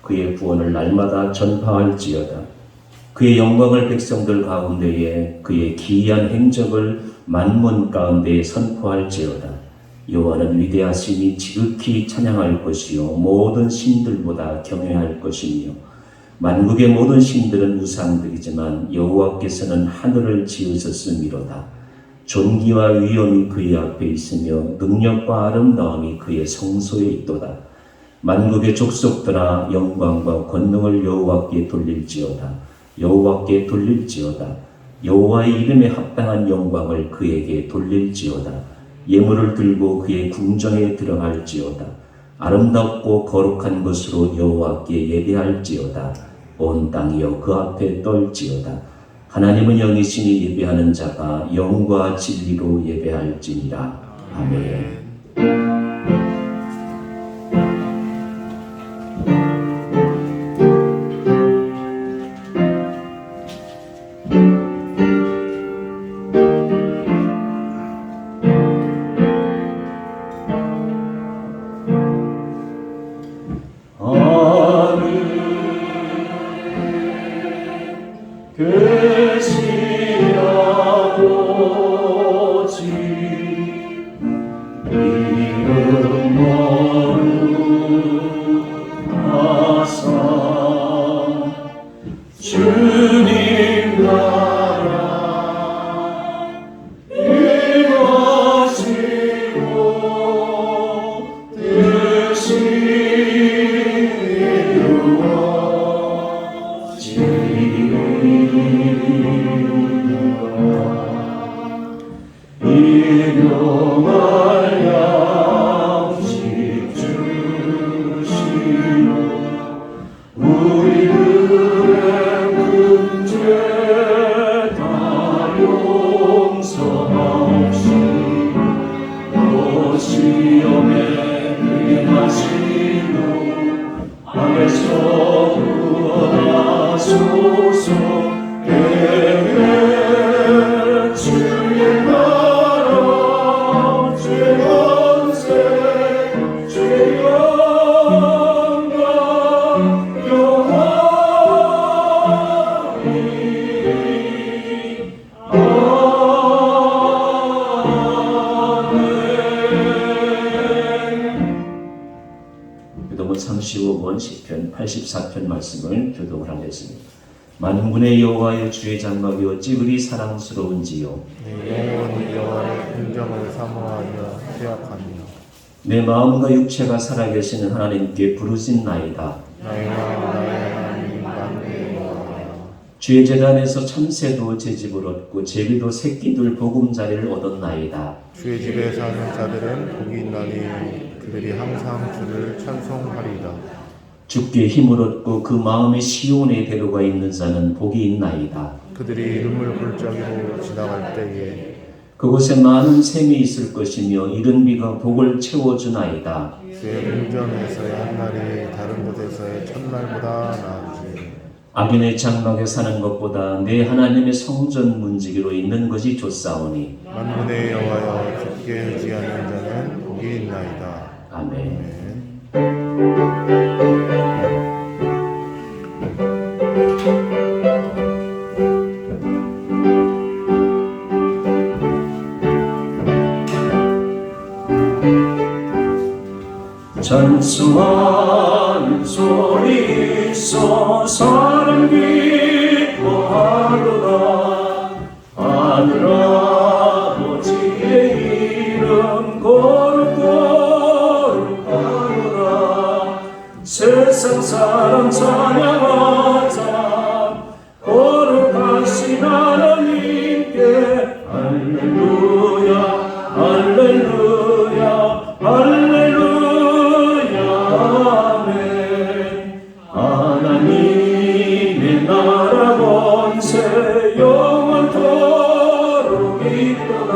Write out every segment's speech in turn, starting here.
그의 구원을 날마다 전파할지어다. 그의 영광을 백성들 가운데에 그의 기이한 행적을 만문 가운데에 선포할지어다. 여호와는 위대하시니 지극히 찬양할 것이요 모든 신들보다 경외할 것이며 만국의 모든 신들은 우상들이지만 여호와께서는 하늘을 지으셨음이로다. 존귀와 위엄이 그의 앞에 있으며 능력과 아름다움이 그의 성소에 있도다. 만국의 족속들아 영광과 권능을 여호와께 돌릴지어다. 여호와께 돌릴지어다. 여호와의 이름에 합당한 영광을 그에게 돌릴지어다. 예물을 들고 그의 궁정에 들어갈지어다. 아름답고 거룩한 것으로 여호와께 예배할지어다. 온 땅이여 그 앞에 떨지어다. 하나님은 영이시니 예배하는 자가 영과 진리로 예배할지니라. 아멘. 교독은 35권 시편 84편 말씀을 교독을 하겠습니다. 만군의 여호와여 주의 장막이여 찌그리 사랑스러운지요 내 영혼이 여호와의 긍정을 사모하여 죄악하며 내 마음과 육체가 살아계시는 하나님께 부르짖나이다. 나의 마음 나의 하나님 만군의 여호와여 주의 제단에서 참새도 제 집을 얻고 제비도 새끼들 보금자리를 얻었나이다. 주의 집에 사는 자들은 복이 있나니 그들이 항상 주를 찬송하리이다. 주께 힘을 얻고 그 마음에 시온의 대로가 있는 자는 복이 있나이다. 그들이 이름을 골짜기로 지나갈 때에 그곳에 많은 샘이 있을 것이며 이른 비가 복을 채워주나이다. 주의 궁전에서의 한날이 다른 곳에서의 첫날보다 나으지. 악인의 장막에 사는 것보다 내 하나님의 성전 문지기로 있는 것이 좋사오니 만군의 여호와여 주께 의지하는 자는 복이 있나이다. 아멘. 찬송하는 소리 있어서 기뻐하도다. 하늘 아버지의 이름 거룩거룩하도다. 세상 사람 찬양하자. 거룩하신 하나님께 할렐루야 할렐루야 할렐루야. 하나님의 나라 권세 영원토록 있도다.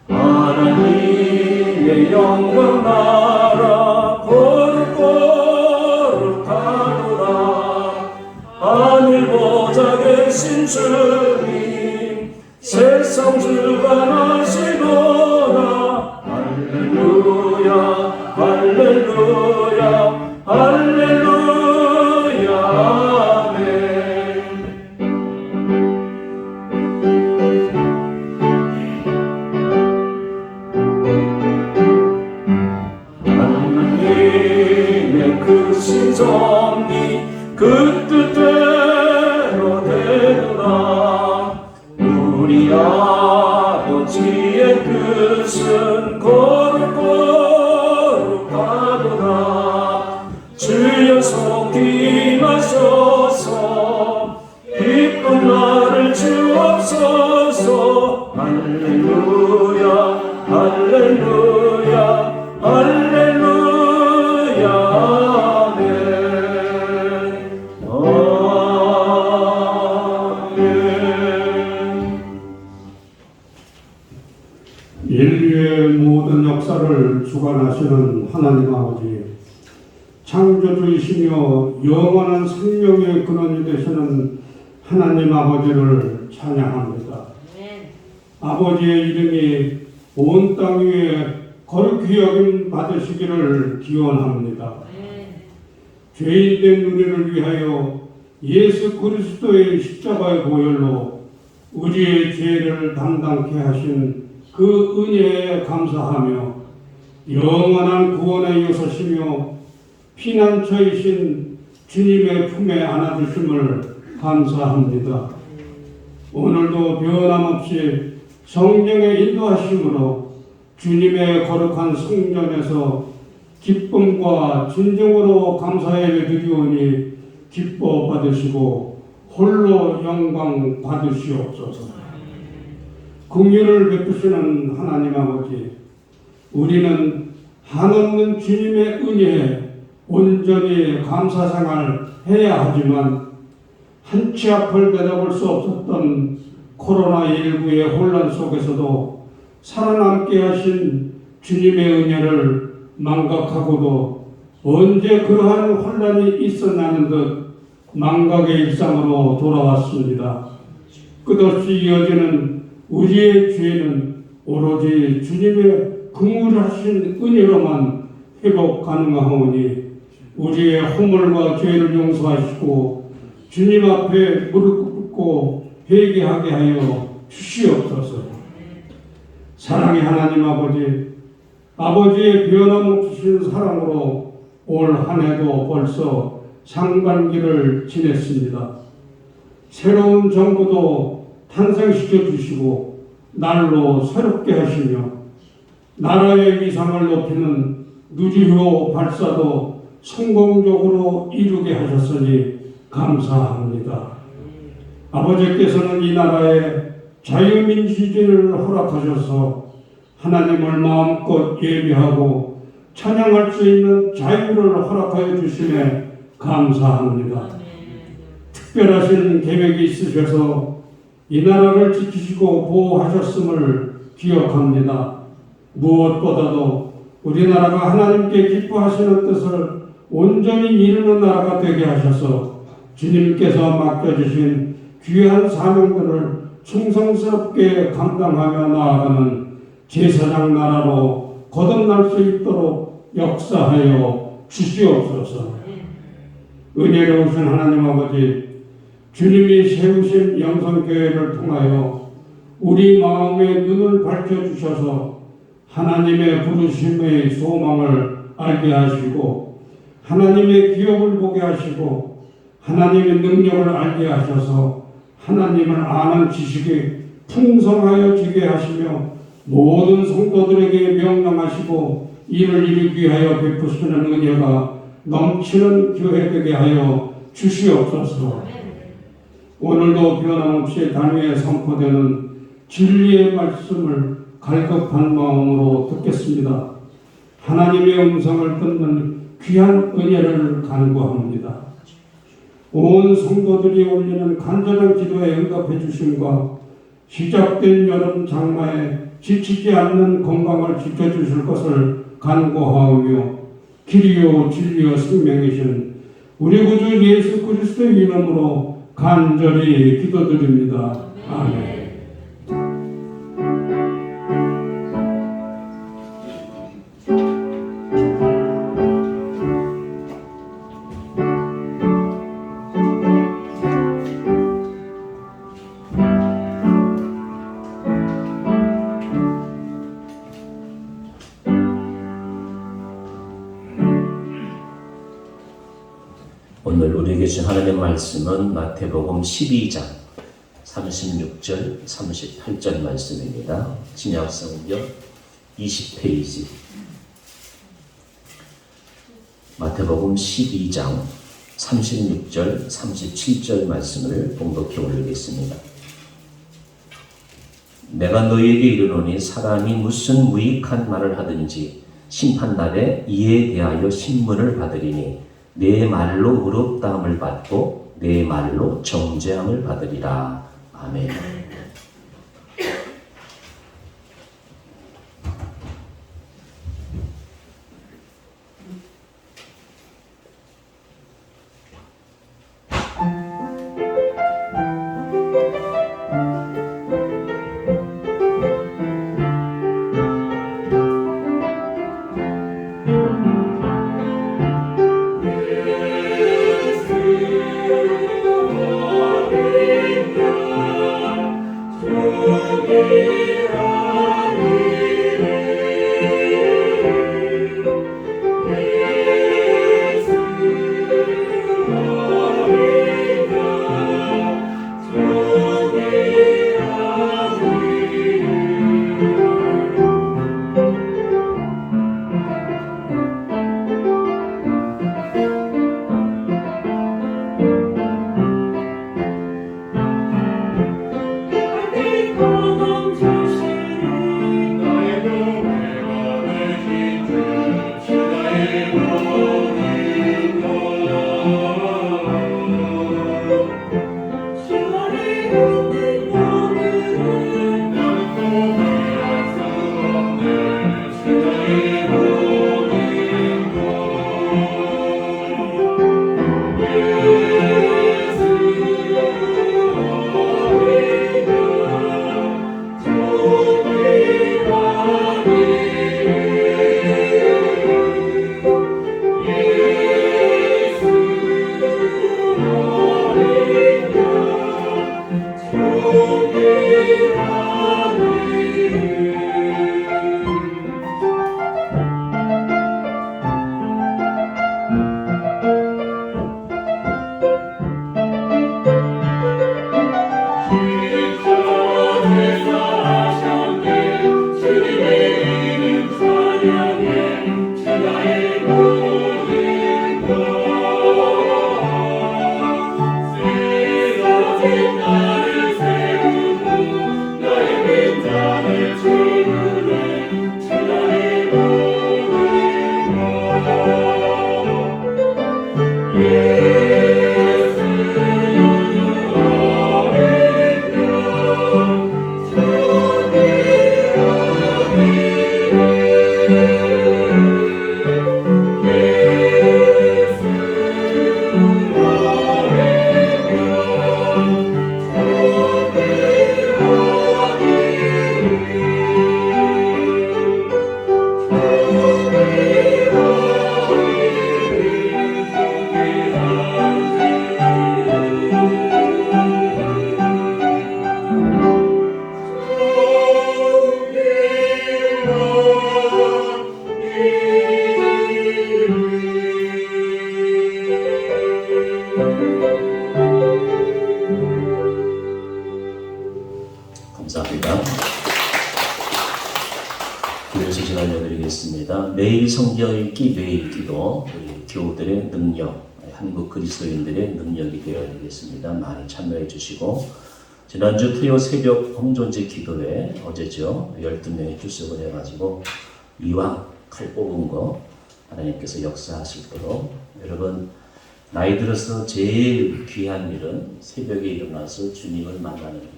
하나님의 영광 나라 거룩거룩하도다. 하늘 보좌 계신 주님 세상 주관하시도다. 할렐루야 할렐루야 할렐루야. 주신 섭리 그 뜻대로 되도다. 우리 아버지의 뜻은 거룩하도다. 주여 속히 마셔서 기쁜 나를 주옵소서. 할렐루야 할렐루야 할렐루야 아멘. 아멘. 인류의 모든 역사를 주관하시는 하나님 아버지, 창조주이시며 영원한 생명의 근원이 되시는 하나님 아버지를 찬양합니다. 아버지의 이름이 온 땅 위에 거룩히 여김 받으시기를 기원합니다. 죄인된 우리를 위하여 예수 그리스도의 십자가의 보혈로 우리의 죄를 담당케 하신 그 은혜에 감사하며 영원한 구원의 요소시며 피난처이신 주님의 품에 안아주심을 감사합니다. 오늘도 변함없이 성령의 인도하심으로 주님의 거룩한 성전에서 기쁨과 진정으로 감사의 드리오니 기뻐 받으시고 홀로 영광 받으시옵소서. 긍휼을 베푸시는 하나님 아버지, 우리는 한없는 주님의 은혜에 온전히 감사생활 해야 하지만 한치 앞을 내다볼 수 없었던 코로나19의 혼란 속에서도 살아남게 하신 주님의 은혜를 망각하고도 언제 그러한 혼란이 있었냐는 듯 망각의 일상으로 돌아왔습니다. 끝없이 이어지는 우리의 죄는 오로지 주님의 긍휼하신 은혜로만 회복 가능하오니 우리의 허물과 죄를 용서하시고 주님 앞에 무릎 꿇고 회개하게 하여 주시옵소서. 사랑의 하나님 아버지, 아버지의 변함없으신 사랑으로 올 한 해도 벌써 상반기를 지냈습니다. 새로운 정부도 탄생시켜 주시고 날로 새롭게 하시며 나라의 위상을 높이는 누리호 발사도 성공적으로 이루게 하셨으니 감사합니다. 아버지께서는 이 나라에 자유민주주의를 허락하셔서 하나님을 마음껏 예배하고 찬양할 수 있는 자유를 허락하여 주심에 감사합니다. 특별하신 계획이 있으셔서 이 나라를 지키시고 보호하셨음을 기억합니다. 무엇보다도 우리나라가 하나님께 기뻐하시는 뜻을 온전히 이루는 나라가 되게 하셔서 주님께서 맡겨주신 귀한 사명들을 충성스럽게 감당하며 나아가는 제사장 나라로 거듭날 수 있도록 역사하여 주시옵소서. 은혜로우신 하나님 아버지, 주님이 세우신 영성교회를 통하여 우리 마음의 눈을 밝혀주셔서 하나님의 부르심의 소망을 알게 하시고 하나님의 기업을 보게 하시고 하나님의 능력을 알게 하셔서 하나님을 아는 지식이 풍성하여지게 하시며 모든 성도들에게 명령하시고 이를 이루기 위하여 베푸시는 은혜가 넘치는 교회 되게 하여 주시옵소서. 오늘도 변함없이 단위에 선포되는 진리의 말씀을 갈급한 마음으로 듣겠습니다. 하나님의 음성을 듣는 귀한 은혜를 간구합니다. 온 성도들이 올리는 간절한 기도에 응답해 주심과 시작된 여름 장마에 지치지 않는 건강을 지켜주실 것을 간구하오며 길이요 진리요 생명이신 우리 구주 예수 그리스도의 이름으로 간절히 기도드립니다. 아멘. 오늘 우리에게 준 하나님의 말씀은 마태복음 12장 36절, 38절 말씀입니다. 신약성경 20페이지 마태복음 12장 36절, 37절 말씀을 봉독해 올리겠습니다. 내가 너희에게 이르노니 사람이 무슨 무익한 말을 하든지 심판날에 이에 대하여 신문을 받으리니 내 말로 의롭다함을 받고 내 말로 정죄함을 받으리라. 아멘. 감사합니다. 기도 소식 알려드리겠습니다. 매일 성경 읽기, 매일 기도, 우리 교우들의 능력, 한국 그리스도인들의 능력이 되어야 되겠습니다. 많이 참여해 주시고, 지난주 토요 새벽 홍존지 기도회, 어제죠, 12명이 출석을 해가지고 이왕 칼 뽑은 거 하나님께서 역사하시도록, 여러분 나이 들어서 제일 귀한 일은 새벽에 일어나서 주님을 만나는 일.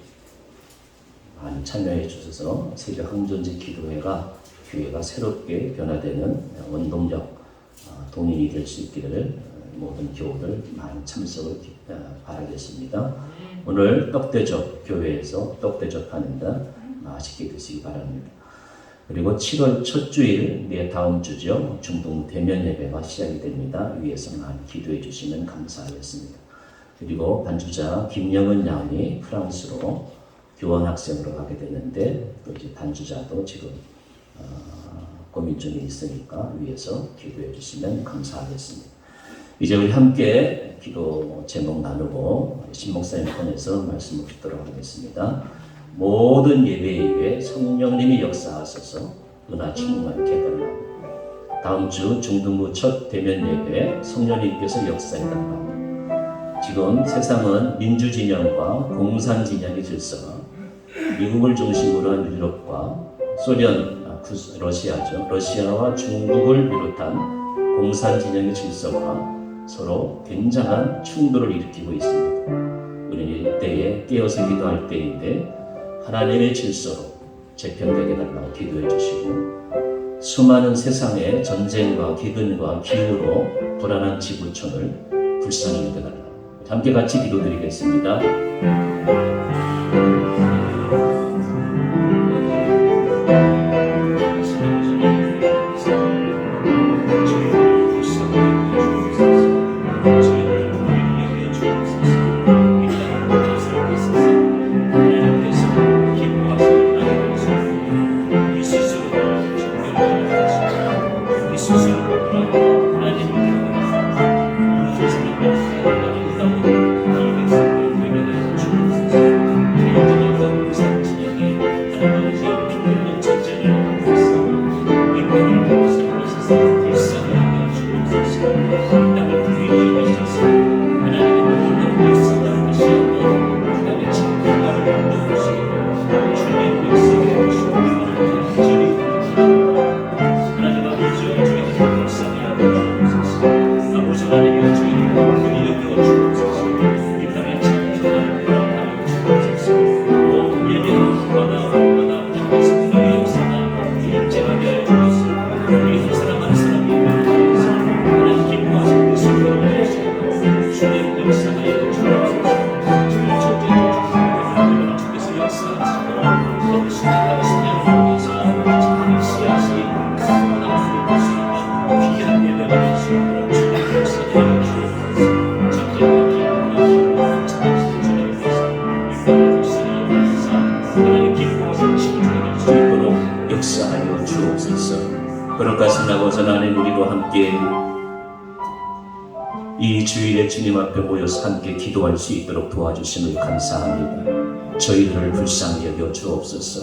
많이 참여해 주셔서 새벽 항존지 기도회가 교회가 새롭게 변화되는 원동력 동인이 될 수 있기를 모든 교우들 많이 참석을 바라겠습니다. 오늘 떡대접 교회에서 떡대접 하는데 맛있게 드시기 바랍니다. 그리고 7월 첫 주일, 다음 주죠, 중동 대면 예배가 시작이 됩니다. 위에서 많이 기도해 주시면 감사하겠습니다. 그리고 반주자 김영은 양이 프랑스로 교환학생으로 가게 되는데, 또 이제 반주자도 지금 고민 중에 있으니까 위에서 기도해 주시면 감사하겠습니다. 이제 우리 함께 기도 제목 나누고 신목사님 통해서 말씀을 듣도록 하겠습니다. 모든 예배에 성령님이 역사하셔서 은하 충만케 해달라고. 다음 주 중등부 첫 대면 예배 성령님께서 역사해달라고. 지금 세상은 민주진영과 공산진영의 질서가 미국을 중심으로 한 유럽과 소련, 러시아죠. 러시아와 중국을 비롯한 공산진영의 질서가 서로 굉장한 충돌을 일으키고 있습니다. 우리는 이때에 깨어서 기도할 때인데 하나님의 질서로 재편되게 달라고 기도해 주시고, 수많은 세상의 전쟁과 기근과 기후로 불안한 지구촌을 불쌍히 여겨달라고. 함께 같이 기도드리겠습니다. 역사하여 주옵소서. 거룩하신 아버지 하나님, 우리도 함께 이 주일에 주님 앞에 모여서 함께 기도할 수 있도록 도와주심을 감사합니다. 저희들을 불쌍히 여겨 주옵소서.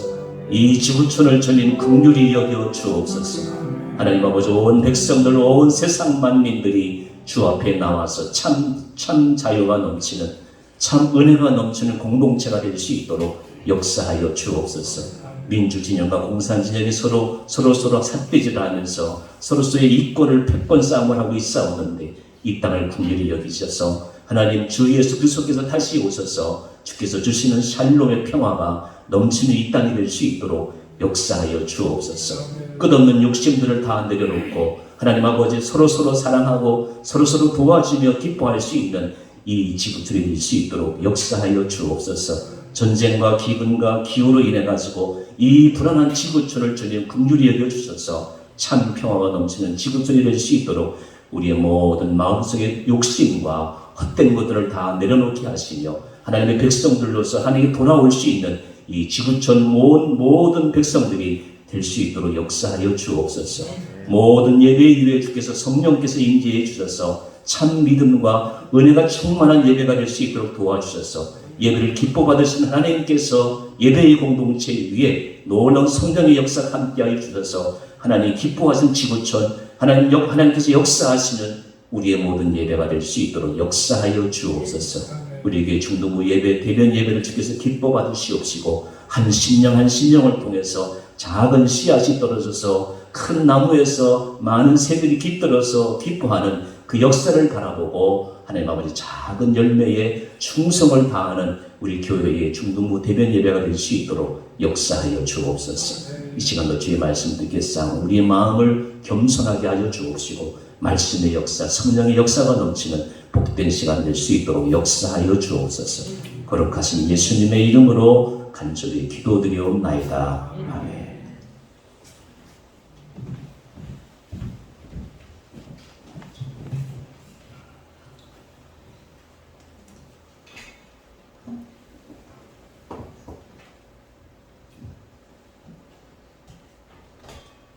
이 지구촌을 주님 긍휼히 여겨 주옵소서. 하나님 아버지, 온 백성들, 온 세상 만민들이 주 앞에 나와서 참 자유가 넘치는, 참 은혜가 넘치는 공동체가 될 수 있도록 역사하여 주옵소서. 민주진영과 공산진영이 서로 삿대질 하면서 서로서의 이권을 패권 싸움을 하고 있사오는데, 이 땅을 긍휼히 여기셔서 하나님 주 예수 그리스도께서 다시 오셔서 주께서 주시는 샬롬의 평화가 넘치는 이 땅이 될 수 있도록 역사하여 주옵소서. 끝없는 욕심들을 다 내려놓고 하나님 아버지 서로 사랑하고 서로 도와주며 기뻐할 수 있는 이 지구촌이 될 수 있도록 역사하여 주옵소서. 전쟁과 기근과 기후로 인해 가지고 이 불안한 지구촌을 주님 긍휼히 여겨 주셔서 참 평화가 넘치는 지구촌이 될 수 있도록 우리의 모든 마음속의 욕심과 헛된 것들을 다 내려놓게 하시며 하나님의 백성들로서 하나님께 돌아올 수 있는 이 지구촌 모든 백성들이 될 수 있도록 역사하여 주옵소서. 모든 예배 이후에 주께서 성령께서 임재해 주셔서 참 믿음과 은혜가 충만한 예배가 될 수 있도록 도와주셔서 예배를 기뻐 받으신 하나님께서 예배의 공동체 위에 놀라운 성령의 역사 함께하여 주셔서 하나님 기뻐하신 지구촌, 하나님께서 역사하시는 우리의 모든 예배가 될 수 있도록 역사하여 주옵소서. 우리에게 중등부 예배, 대면 예배를 주께서 기뻐 받으시옵시고 한 심령을 통해서 작은 씨앗이 떨어져서 큰 나무에서 많은 새들이 깃들어서 기뻐하는 그 역사를 바라보고 하나님 아버지 작은 열매에 충성을 다하는 우리 교회의 중등부 대면 예배가 될 수 있도록 역사하여 주옵소서. 이 시간도 주의 말씀 듣겠사오니 우리의 마음을 겸손하게 하여 주옵시고 말씀의 역사, 성령의 역사가 넘치는 복된 시간 될 수 있도록 역사하여 주옵소서. 거룩하신 예수님의 이름으로 간절히 기도드리옵나이다. 아멘.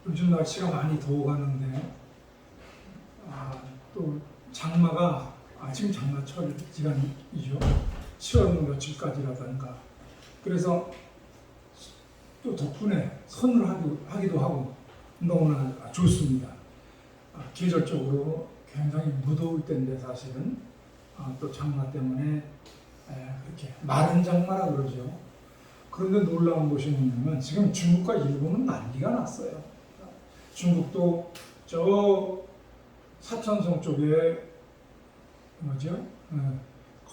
요즘 날씨가 많이 더워가는데 또 장마가 지금 장마철 기간이죠. 7월 며칠까지라든가. 그래서 또 덕분에 선을 하기도 하고 너무나 좋습니다. 계절적으로 굉장히 무더울 때인데 사실은 또 장마 때문에 그렇게 마른 장마라 그러죠. 그런데 놀라운 것이 뭐냐면 지금 중국과 일본은 난리가 났어요. 중국도 저 사천성 쪽에 뭐죠?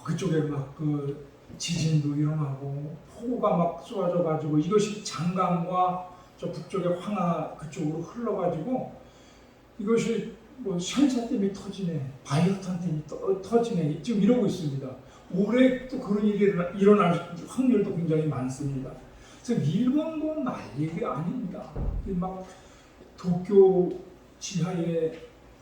그쪽에 막 그 지진도 일어나고 폭우가 막 쏟아져 가지고 이것이 장강과 저 북쪽의 황하 그쪽으로 흘러가지고 이것이 뭐 시한차 때문에 터지네, 바이오탄 때문에 터지네 지금 이러고 있습니다. 올해 또 그런 일이 일어날 확률도 굉장히 많습니다. 그래서 일본도 난리가 아닙니다. 막 도쿄 지하에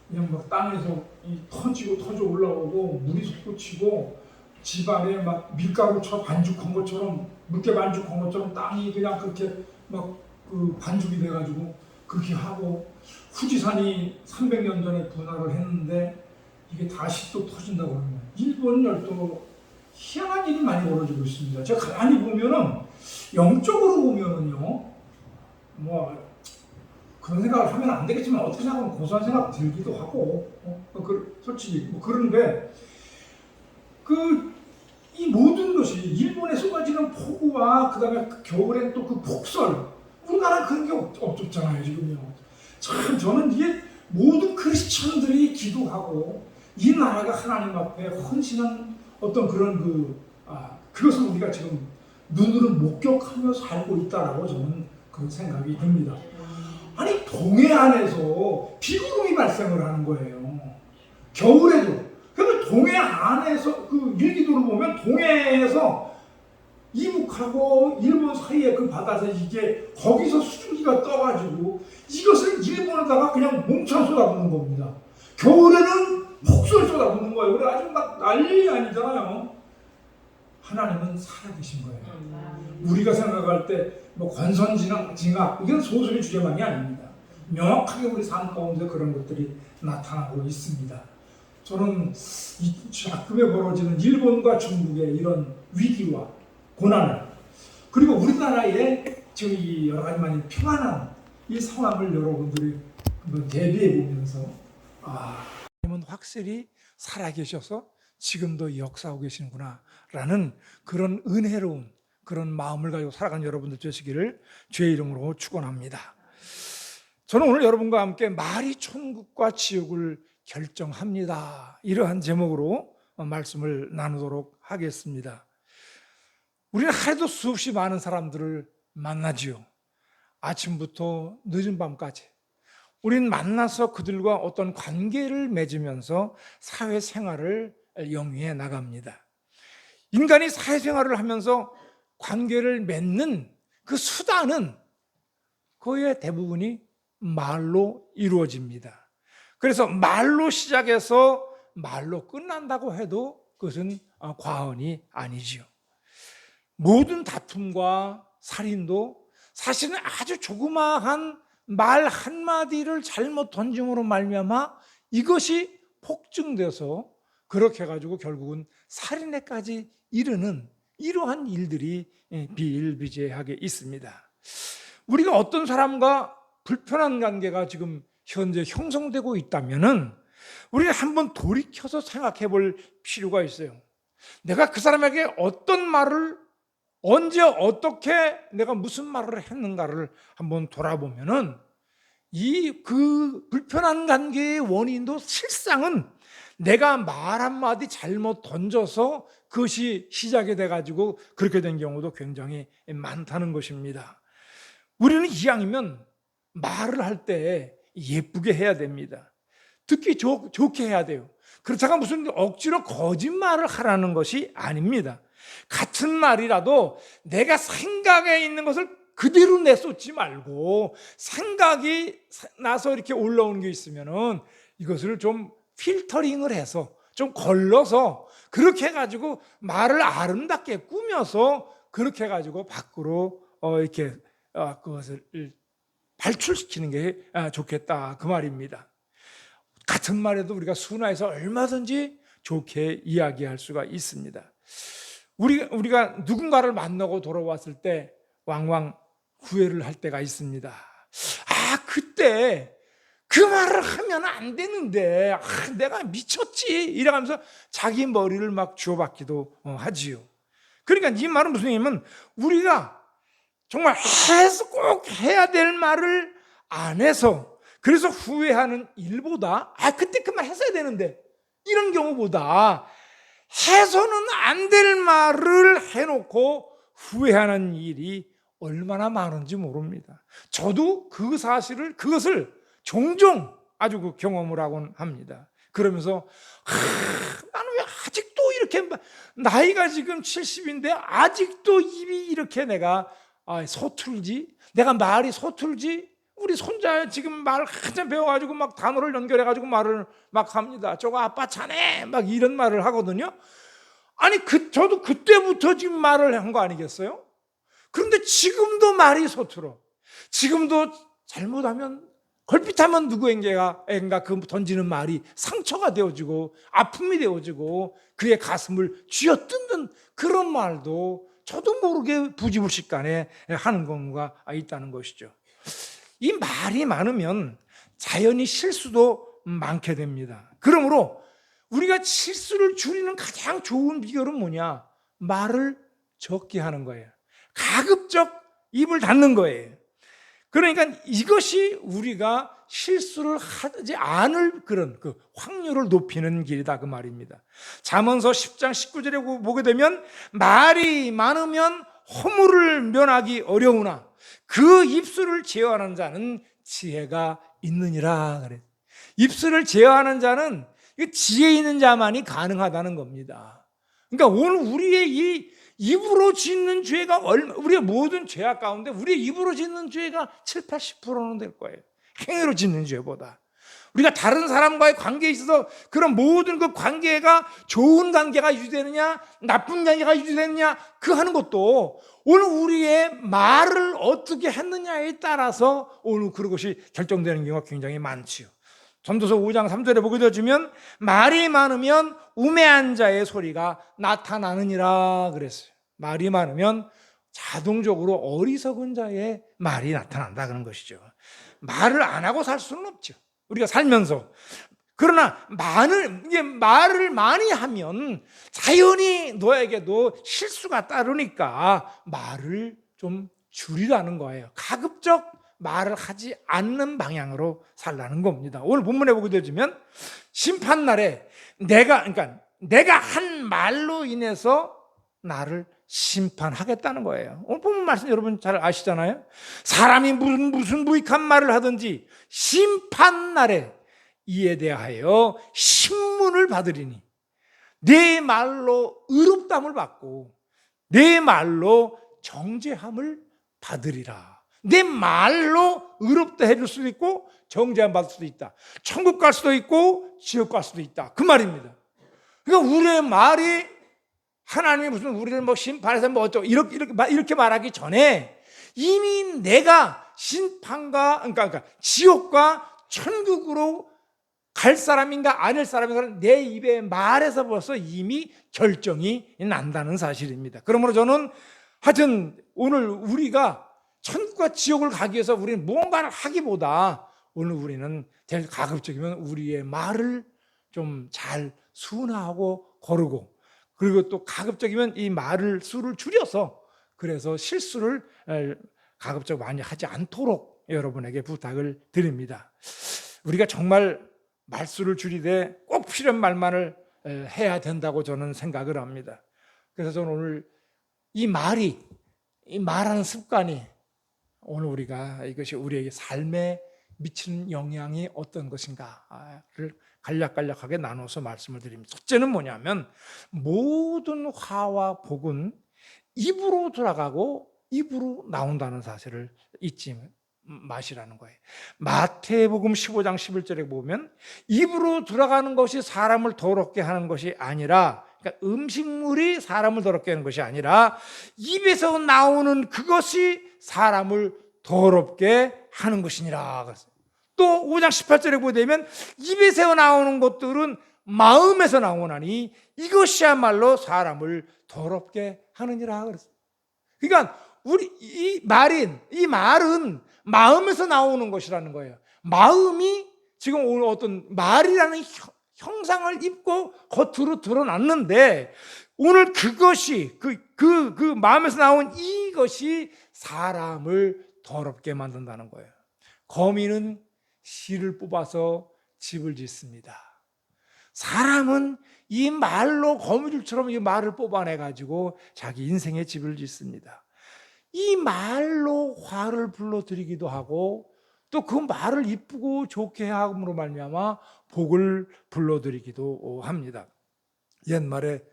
그냥 막 땅에서 터져 올라오고 물이 솟구치고 집안에 막 밀가루 반죽한 것처럼 물개 반죽한 것처럼 땅이 그냥 그렇게 막 그 반죽이 돼가지고 그렇게 하고 후지산이 300년 전에 분화를 했는데 이게 다시 또 터진다고 그러면 일본 열도 희한한 일이 많이 벌어지고 있습니다. 제가 가만히 보면은 영적으로 보면은요 뭐 그런 생각을 하면 안 되겠지만 어떻게 생각하면 고소한 생각 들기도 하고 솔직히 뭐 그런데 이 모든 것이 일본에 쏟아지는 폭우와 그다음에 겨울엔 또 그 폭설 우리나라 그런 게 없었잖아요 지금요. 참 저는 이게 모든 크리스천들이 기도하고 이 나라가 하나님 앞에 헌신한 어떤 그런 그것을 우리가 지금 눈으로 목격하며 살고 있다라고 저는 그런 생각이 듭니다. 아니 동해안에서 비구름이 발생을 하는 거예요. 겨울에도. 그러면 동해안에서 그 일기도를 보면 동해에서 이북하고 일본 사이에 그 바다에서 이게 거기서 수증기가 떠가지고 이것을 일본에다가 그냥 몽창 쏟아붓는 겁니다. 겨울에는 폭설 쏟아붓는 거예요. 그래가지고 막 난리 아니잖아요. 하나님은 살아계신 거예요. 우리가 생각할 때 뭐 권선징악 이건 소설의 주제만이 아닙니다. 명확하게 우리 삶 가운데 그런 것들이 나타나고 있습니다. 저는 가끔에 벌어지는 일본과 중국의 이런 위기와 고난을 그리고 우리나라의 지금 이 여러 가지 많이 평안한 이 상황을 여러분들이 한번 대비해 보면서 하나님은 확실히 살아계셔서 지금도 역사하고 계시는구나라는 그런 은혜로운 그런 마음을 가지고 살아가는 여러분들 되시기를 주의 이름으로 축원합니다. 저는 오늘 여러분과 함께 말이 천국과 지옥을 결정합니다. 이러한 제목으로 말씀을 나누도록 하겠습니다. 우리는 하루도 수없이 많은 사람들을 만나지요. 아침부터 늦은 밤까지. 우리는 만나서 그들과 어떤 관계를 맺으면서 사회생활을 영위해 나갑니다. 인간이 사회생활을 하면서 관계를 맺는 그 수단은 거의 대부분이 말로 이루어집니다. 그래서 말로 시작해서 말로 끝난다고 해도 그것은 과언이 아니지요. 모든 다툼과 살인도 사실은 아주 조그마한 말 한마디를 잘못 던짐으로 말미암아 이것이 폭증돼서 그렇게 해가지고 결국은 살인에까지 이르는 이러한 일들이 비일비재하게 있습니다. 우리가 어떤 사람과 불편한 관계가 지금 현재 형성되고 있다면은 우리는 한번 돌이켜서 생각해 볼 필요가 있어요. 내가 그 사람에게 어떤 말을 언제 어떻게 내가 무슨 말을 했는가를 한번 돌아보면은 그 불편한 관계의 원인도 실상은 내가 말 한마디 잘못 던져서 그것이 시작이 돼가지고 그렇게 된 경우도 굉장히 많다는 것입니다. 우리는 이왕이면 말을 할 때 예쁘게 해야 됩니다. 듣기 좋게 해야 돼요. 그렇다가 무슨 억지로 거짓말을 하라는 것이 아닙니다. 같은 말이라도 내가 생각에 있는 것을 그대로 내쏟지 말고 생각이 나서 이렇게 올라오는 게 있으면은 이것을 좀 필터링을 해서 좀 걸러서 그렇게 해가지고 말을 아름답게 꾸며서 그렇게 해가지고 밖으로 이렇게 그것을 발출시키는 게 좋겠다 그 말입니다. 같은 말에도 우리가 순화해서 얼마든지 좋게 이야기할 수가 있습니다. 우리가 누군가를 만나고 돌아왔을 때 왕왕 후회를 할 때가 있습니다. 그때 그 말을 하면 안 되는데 내가 미쳤지 이래가면서 자기 머리를 막 주워받기도 하지요. 그러니까 이 말은 무슨 얘기냐면 우리가 정말 꼭 해야 될 말을 안 해서 그래서 후회하는 일보다 그때 그 말 했어야 되는데 이런 경우보다 해서는 안 될 말을 해놓고 후회하는 일이 얼마나 많은지 모릅니다. 저도 그것을 종종 아주 그 경험을 하곤 합니다. 그러면서 나는 왜 아직도 이렇게 나이가 지금 70인데 아직도 입이 이렇게 내가 서툴지? 내가 말이 서툴지? 우리 손자 지금 말 한참 배워가지고 막 단어를 연결해가지고 말을 막 합니다. 저거 아빠 차네 막 이런 말을 하거든요. 저도 그때부터 지금 말을 한 거 아니겠어요? 그런데 지금도 말이 서툴어. 지금도 잘못하면 걸핏하면 누구인가 그 던지는 말이 상처가 되어지고 아픔이 되어지고 그의 가슴을 쥐어뜯는 그런 말도 저도 모르게 부지불식간에 하는 경우가 있다는 것이죠. 이 말이 많으면 자연히 실수도 많게 됩니다. 그러므로 우리가 실수를 줄이는 가장 좋은 비결은 뭐냐? 말을 적게 하는 거예요. 가급적 입을 닫는 거예요. 그러니까 이것이 우리가 실수를 하지 않을 그런 그 확률을 높이는 길이다 그 말입니다. 잠언서 10장 19절에 보게 되면 말이 많으면 허물을 면하기 어려우나 그 입술을 제어하는 자는 지혜가 있느니라 그래. 입술을 제어하는 자는 지혜 있는 자만이 가능하다는 겁니다. 그러니까 오늘 우리의 이 입으로 짓는 죄가 우리의 모든 죄악 가운데 우리의 입으로 짓는 죄가 70-80%는 될 거예요. 행위로 짓는 죄보다. 우리가 다른 사람과의 관계에 있어서 그런 모든 그 관계가 좋은 관계가 유지되느냐 나쁜 관계가 유지되느냐 그 하는 것도 오늘 우리의 말을 어떻게 했느냐에 따라서 오늘 그것이 결정되는 경우가 굉장히 많지요. 전도서 5장 3절에 보게 되어지면 말이 많으면 우매한 자의 소리가 나타나느니라 그랬어요. 말이 많으면 자동적으로 어리석은 자의 말이 나타난다 그런 것이죠. 말을 안 하고 살 수는 없죠. 우리가 살면서. 그러나 말을 많이 하면 자연히 너에게도 실수가 따르니까 말을 좀 줄이라는 거예요. 가급적 말을 하지 않는 방향으로 살라는 겁니다. 오늘 본문에 보게 되면 심판날에 내가 한 말로 인해서 나를 심판하겠다는 거예요. 오늘 본문 말씀 여러분 잘 아시잖아요. 사람이 무슨 무익한 말을 하든지 심판날에 이에 대하여 신문을 받으리니 내 말로 의롭담을 받고 내 말로 정죄함을 받으리라. 내 말로 의롭다 해줄 수도 있고 정죄함 받을 수도 있다. 천국 갈 수도 있고 지옥 갈 수도 있다. 그 말입니다. 그러니까 우리의 말이 하나님이 무슨 우리를 심판해서 어쩌고 이렇게 말하기 전에 이미 내가 심판과 그러니까 지옥과 천국으로 갈 사람인가 아닐 사람인가 내 입의 말에서 벌써 이미 결정이 난다는 사실입니다. 그러므로 저는 하여튼 오늘 우리가 천국과 지옥을 가기 위해서 우리는 무언가를 하기보다 오늘 우리는 가급적이면 우리의 말을 좀 잘 순화하고 거르고 그리고 또 가급적이면 이 말을 수를 줄여서 그래서 실수를 가급적 많이 하지 않도록 여러분에게 부탁을 드립니다. 우리가 정말 말수를 줄이되 꼭 필요한 말만을 해야 된다고 저는 생각을 합니다. 그래서 저는 오늘 이 말하는 습관이 오늘 우리가 이것이 우리에게 삶에 미치는 영향이 어떤 것인가를 간략간략하게 나눠서 말씀을 드립니다. 첫째는 뭐냐면 모든 화와 복은 입으로 들어가고 입으로 나온다는 사실을 잊지 마시라는 거예요. 마태복음 15장 11절에 보면 입으로 들어가는 것이 사람을 더럽게 하는 것이 아니라 그러니까 음식물이 사람을 더럽게 하는 것이 아니라 입에서 나오는 그것이 사람을 더럽게 하는 것이니라. 또 5장 18절에 보게 되면 입에서 나오는 것들은 마음에서 나오나니 이것이야말로 사람을 더럽게 하느니라 그랬어요. 그러니까 이 말은 마음에서 나오는 것이라는 거예요. 마음이 지금 오늘 어떤 말이라는 형상을 입고 겉으로 드러났는데 오늘 그것이 그 마음에서 나온 이것이 사람을 더럽게 만든다는 거예요. 거미는 실을 뽑아서 집을 짓습니다. 사람은 이 말로 거미줄처럼 이 말을 뽑아내 가지고 자기 인생의 집을 짓습니다. 이 말로 화를 불러들이기도 하고 또 그 말을 이쁘고 좋게 함으로 말미암아 복을 불러들이기도 합니다. 옛말에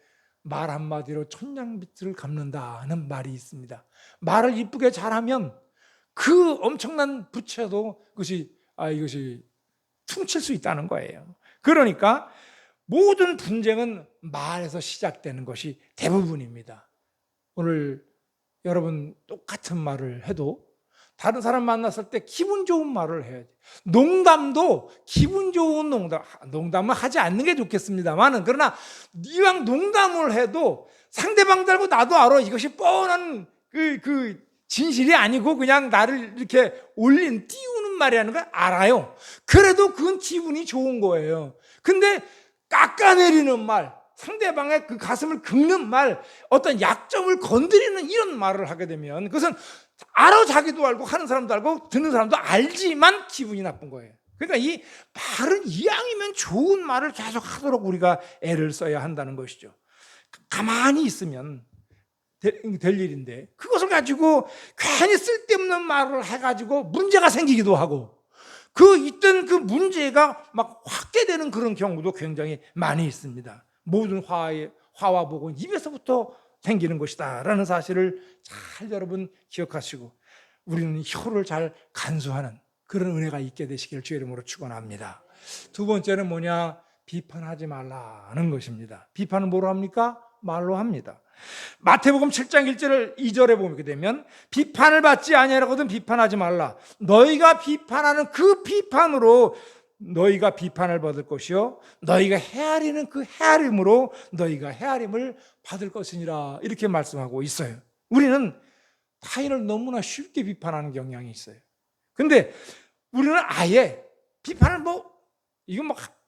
말 한마디로 천냥빚을 갚는다는 말이 있습니다. 말을 이쁘게 잘하면 그 엄청난 부채도 이것이 퉁칠 수 있다는 거예요. 그러니까 모든 분쟁은 말에서 시작되는 것이 대부분입니다. 오늘 여러분 똑같은 말을 해도 다른 사람 만났을 때 기분 좋은 말을 해야 돼요. 농담도 기분 좋은 농담은 하지 않는 게 좋겠습니다만, 그러나 이왕 농담을 해도 상대방도 알고 나도 알아. 이것이 뻔한 그 진실이 아니고 그냥 나를 이렇게 띄우는 말이라는 걸 알아요. 그래도 그건 기분이 좋은 거예요. 근데 깎아내리는 말, 상대방의 그 가슴을 긁는 말, 어떤 약점을 건드리는 이런 말을 하게 되면 그것은 알아, 자기도 알고 하는 사람도 알고 듣는 사람도 알지만 기분이 나쁜 거예요. 그러니까 이 말은 이왕이면 좋은 말을 계속 하도록 우리가 애를 써야 한다는 것이죠. 가만히 있으면 될 일인데 그것을 가지고 괜히 쓸데없는 말을 해가지고 문제가 생기기도 하고 있던 그 문제가 막 확대되는 그런 경우도 굉장히 많이 있습니다. 모든 화와 복은 입에서부터 생기는 것이다 라는 사실을 잘 여러분 기억하시고 우리는 혀를 잘 간수하는 그런 은혜가 있게 되시기를 주의 이름으로 축원합니다. 두 번째는 뭐냐? 비판하지 말라는 것입니다. 비판은 뭐로 합니까? 말로 합니다. 마태복음 7장 1절 2절에 보게 되면 비판을 받지 아니하거든 비판하지 말라. 너희가 비판하는 그 비판으로 너희가 비판을 받을 것이요 너희가 헤아리는 그 헤아림으로 너희가 헤아림을 받을 것이니라. 이렇게 말씀하고 있어요. 우리는 타인을 너무나 쉽게 비판하는 경향이 있어요. 근데 우리는 아예 비판을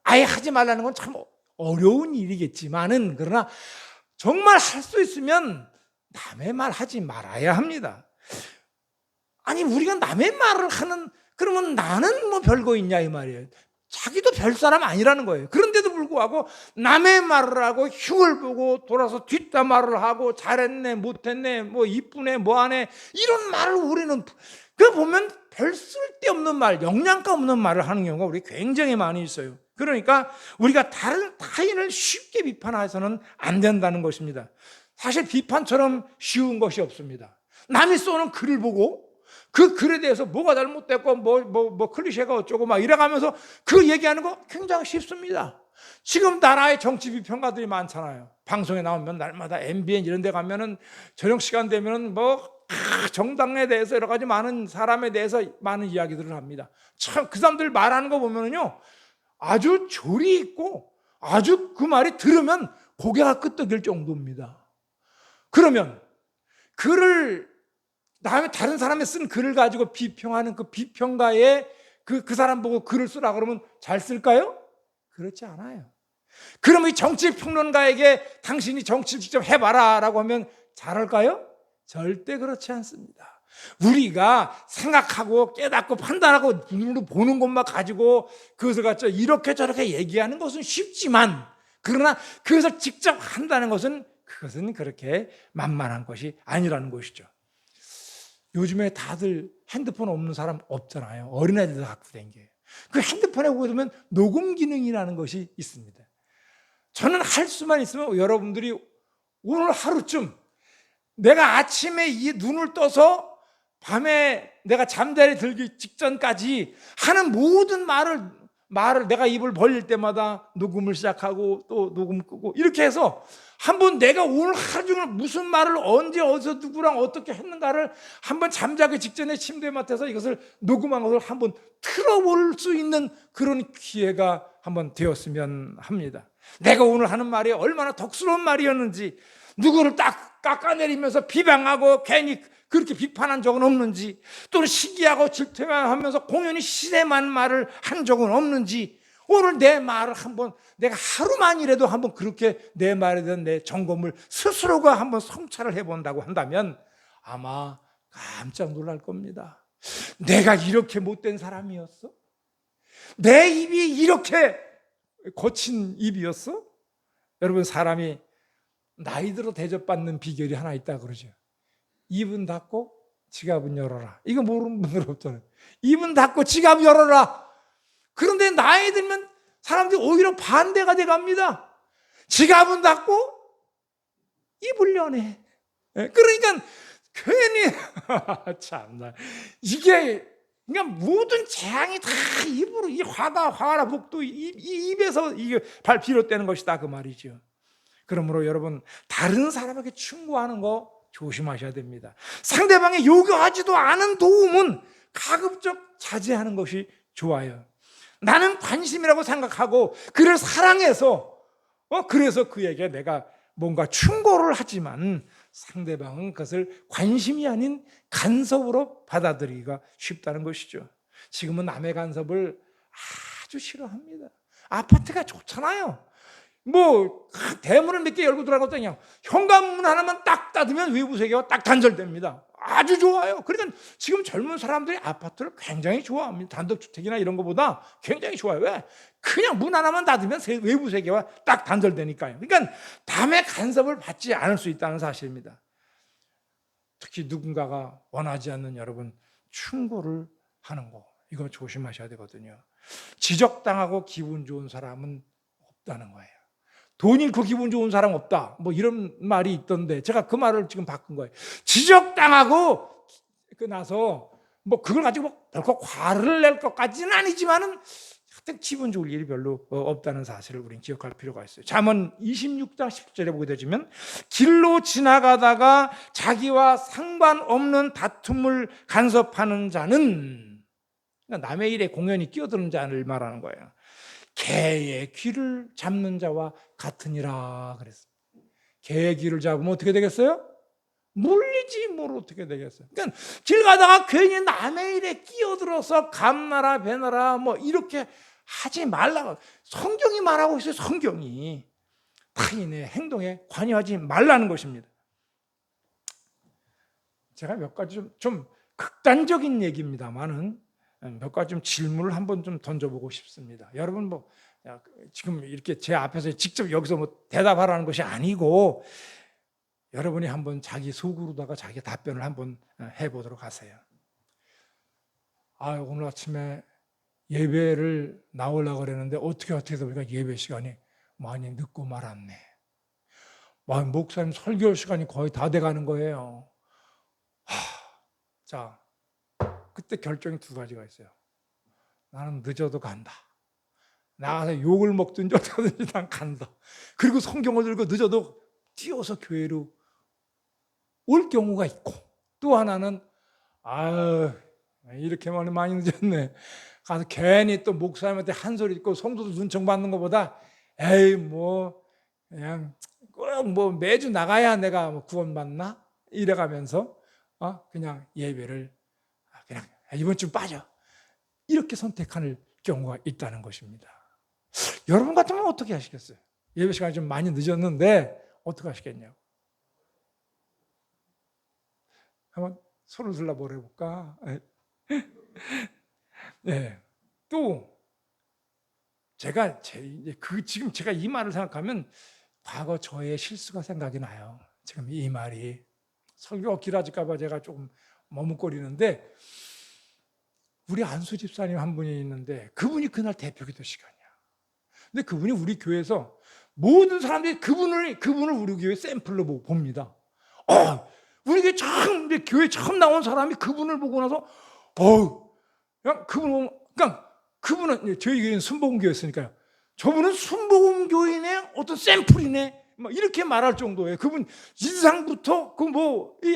아예 하지 말라는 건 참 어려운 일이겠지만은 그러나 정말 할 수 있으면 남의 말 하지 말아야 합니다. 아니 우리가 남의 말을 하는 그러면 나는 뭐 별거 있냐 이 말이에요. 자기도 별 사람 아니라는 거예요. 그런데도 불구하고 남의 말을 하고 흉을 보고 돌아서 뒷담화를 하고 잘했네 못했네 뭐 이쁘네 뭐하네 이런 말을 우리는 보면 별 쓸데없는 말 영양가 없는 말을 하는 경우가 우리 굉장히 많이 있어요. 그러니까 우리가 타인을 쉽게 비판해서는 안 된다는 것입니다. 사실 비판처럼 쉬운 것이 없습니다. 남이 쏘는 글을 보고 그 글에 대해서 뭐가 잘못됐고 클리셰가 어쩌고 막 이래가면서 그 얘기하는 거 굉장히 쉽습니다. 지금 나라의 정치 비평가들이 많잖아요. 방송에 나오면 날마다 MBN 이런 데 가면은 저녁 시간 되면은 정당에 대해서 여러 가지 많은 사람에 대해서 많은 이야기들을 합니다. 참 그 사람들 말하는 거 보면은요 아주 조리 있고 아주 그 말이 들으면 고개가 끄덕일 정도입니다. 그러면 다른 사람이 쓴 글을 가지고 비평하는 그 비평가에 그 사람 보고 글을 쓰라 그러면 잘 쓸까요? 그렇지 않아요. 그러면 이 정치평론가에게 당신이 정치를 직접 해봐라 라고 하면 잘할까요? 절대 그렇지 않습니다. 우리가 생각하고 깨닫고 판단하고 눈으로 보는 것만 가지고 그것을 갖죠 이렇게 저렇게 얘기하는 것은 쉽지만 그러나 그것을 직접 한다는 것은 그것은 그렇게 만만한 것이 아니라는 것이죠. 요즘에 다들 핸드폰 없는 사람 없잖아요. 어린애들도 갖고 다니게. 그 핸드폰에 보게 되면 녹음 기능이라는 것이 있습니다. 저는 할 수만 있으면 여러분들이 오늘 하루쯤 내가 아침에 이 눈을 떠서 밤에 내가 잠자리 들기 직전까지 하는 모든 말을 내가 입을 벌릴 때마다 녹음을 시작하고 또 녹음 끄고 이렇게 해서 한번 내가 오늘 하루 종일 무슨 말을 언제 어디서 누구랑 어떻게 했는가를 한번 잠자기 직전에 침대에 맡아서 이것을 녹음한 것을 한번 틀어볼 수 있는 그런 기회가 한번 되었으면 합니다. 내가 오늘 하는 말이 얼마나 덕스러운 말이었는지, 누구를 딱 깎아내리면서 비방하고 괜히 그렇게 비판한 적은 없는지, 또는 시기하고 질투하면서 공연히 시대만 말을 한 적은 없는지, 오늘 내 말을 한번, 내가 하루만이라도 한번 그렇게 내 말에 대한 내 점검을 스스로가 한번 성찰을 해본다고 한다면 아마 깜짝 놀랄 겁니다. 내가 이렇게 못된 사람이었어? 내 입이 이렇게 거친 입이었어? 여러분, 사람이 나이 들어 대접받는 비결이 하나 있다 그러죠. 입은 닫고 지갑은 열어라. 이거 모르는 분들 없잖아요. 입은 닫고 지갑 열어라. 그런데 나이 들면 사람들이 오히려 반대가 돼 갑니다. 지갑은 닫고 입을 여네. 그러니까 괜히 참나, 이게 그냥 모든 재앙이 다 입으로, 이 화나 복도 입에서 이게 비롯되는 것이다 그 말이죠. 그러므로 여러분, 다른 사람에게 충고하는 거 조심하셔야 됩니다. 상대방이 요구하지도 않은 도움은 가급적 자제하는 것이 좋아요. 나는 관심이라고 생각하고 그를 사랑해서 그래서 그에게 내가 뭔가 충고를 하지만 상대방은 그것을 관심이 아닌 간섭으로 받아들이기가 쉽다는 것이죠. 지금은 남의 간섭을 아주 싫어합니다. 아파트가 좋잖아요. 뭐 대문을 몇 개 열고 들어가고 그냥 현관문 하나만 딱 닫으면 외부 세계가 딱 단절됩니다. 아주 좋아요. 그러니까 지금 젊은 사람들이 아파트를 굉장히 좋아합니다. 단독주택이나 이런 것보다 굉장히 좋아요. 왜? 그냥 문 하나만 닫으면 외부 세계와 딱 단절되니까요. 그러니까 남의 간섭을 받지 않을 수 있다는 사실입니다. 특히 누군가가 원하지 않는 여러분 충고를 하는 거, 이거 조심하셔야 되거든요. 지적당하고 기분 좋은 사람은 없다는 거예요. 돈 잃고 기분 좋은 사람 없다, 뭐 이런 말이 있던데 제가 그 말을 지금 바꾼 거예요. 지적당하고 나서 뭐 그걸 가지고 별거 화를 낼 것까지는 아니지만은 하여튼 기분 좋을 일이 별로 없다는 사실을 우리는 기억할 필요가 있어요. 잠언 26장 10절에 보게 되면 길로 지나가다가 자기와 상관없는 다툼을 간섭하는 자는, 그러니까 남의 일에 공연히 끼어드는 자를 말하는 거예요. 개의 귀를 잡는 자와 같으니라 그랬어요. 개의 귀를 잡으면 어떻게 되겠어요? 물리지 뭘 어떻게 되겠어요? 그러니까 길 가다가 괜히 남의 일에 끼어들어서 감나라 배나라 뭐 이렇게 하지 말라고 성경이 말하고 있어요. 성경이 타인의 행동에 관여하지 말라는 것입니다. 제가 몇 가지 좀 극단적인 얘기입니다만은 몇 가지 좀 질문을 한번 좀 던져보고 싶습니다. 여러분 뭐 지금 이렇게 제 앞에서 직접 여기서 뭐 대답하라는 것이 아니고 여러분이 한번 자기 속으로다가 자기 답변을 한번 해보도록 하세요. 오늘 아침에 예배를 나오려고 그랬는데 어떻게 해서 우리가 예배 시간이 많이 늦고 말았네. 목사님 설교 시간이 거의 다 돼가는 거예요. 자, 그때 결정이 두 가지가 있어요. 나는 늦어도 간다. 나가서 욕을 먹든지 어쩌든지 난 간다. 그리고 성경을 들고 늦어도 뛰어서 교회로 올 경우가 있고, 또 하나는 이렇게 많이 늦었네. 가서 괜히 또 목사님한테 한 소리 듣고 성도들 눈총 받는 것보다 뭐 그냥 꼭 뭐 매주 나가야 내가 뭐 구원받나? 이래가면서 그냥 예배를 그냥 이번 주 빠져, 이렇게 선택하는 경우가 있다는 것입니다. 여러분 같으면 어떻게 하시겠어요? 예배 시간이 좀 많이 늦었는데 어떻게 하시겠냐고. 한번 손을 들라 보내볼까? 네. 또 제가 지금 제가 이 말을 생각하면 과거 저의 실수가 생각이 나요. 지금 이 말이 설교가 길어질까봐 제가 조금 머뭇거리는데, 우리 안수 집사님 한 분이 있는데 그분이 그날 대표기도 시간이야. 근데 그분이 우리 교회에서 모든 사람들이 그분을 우리 교회 샘플로 봅니다. 우리 교회 처음 나온 사람이 그분을 보고 나서 그냥 그분은 저희 교회는 순복음교회였으니까요. 저분은 순복음교인의 어떤 샘플이네, 이렇게 말할 정도예요. 그분 인상부터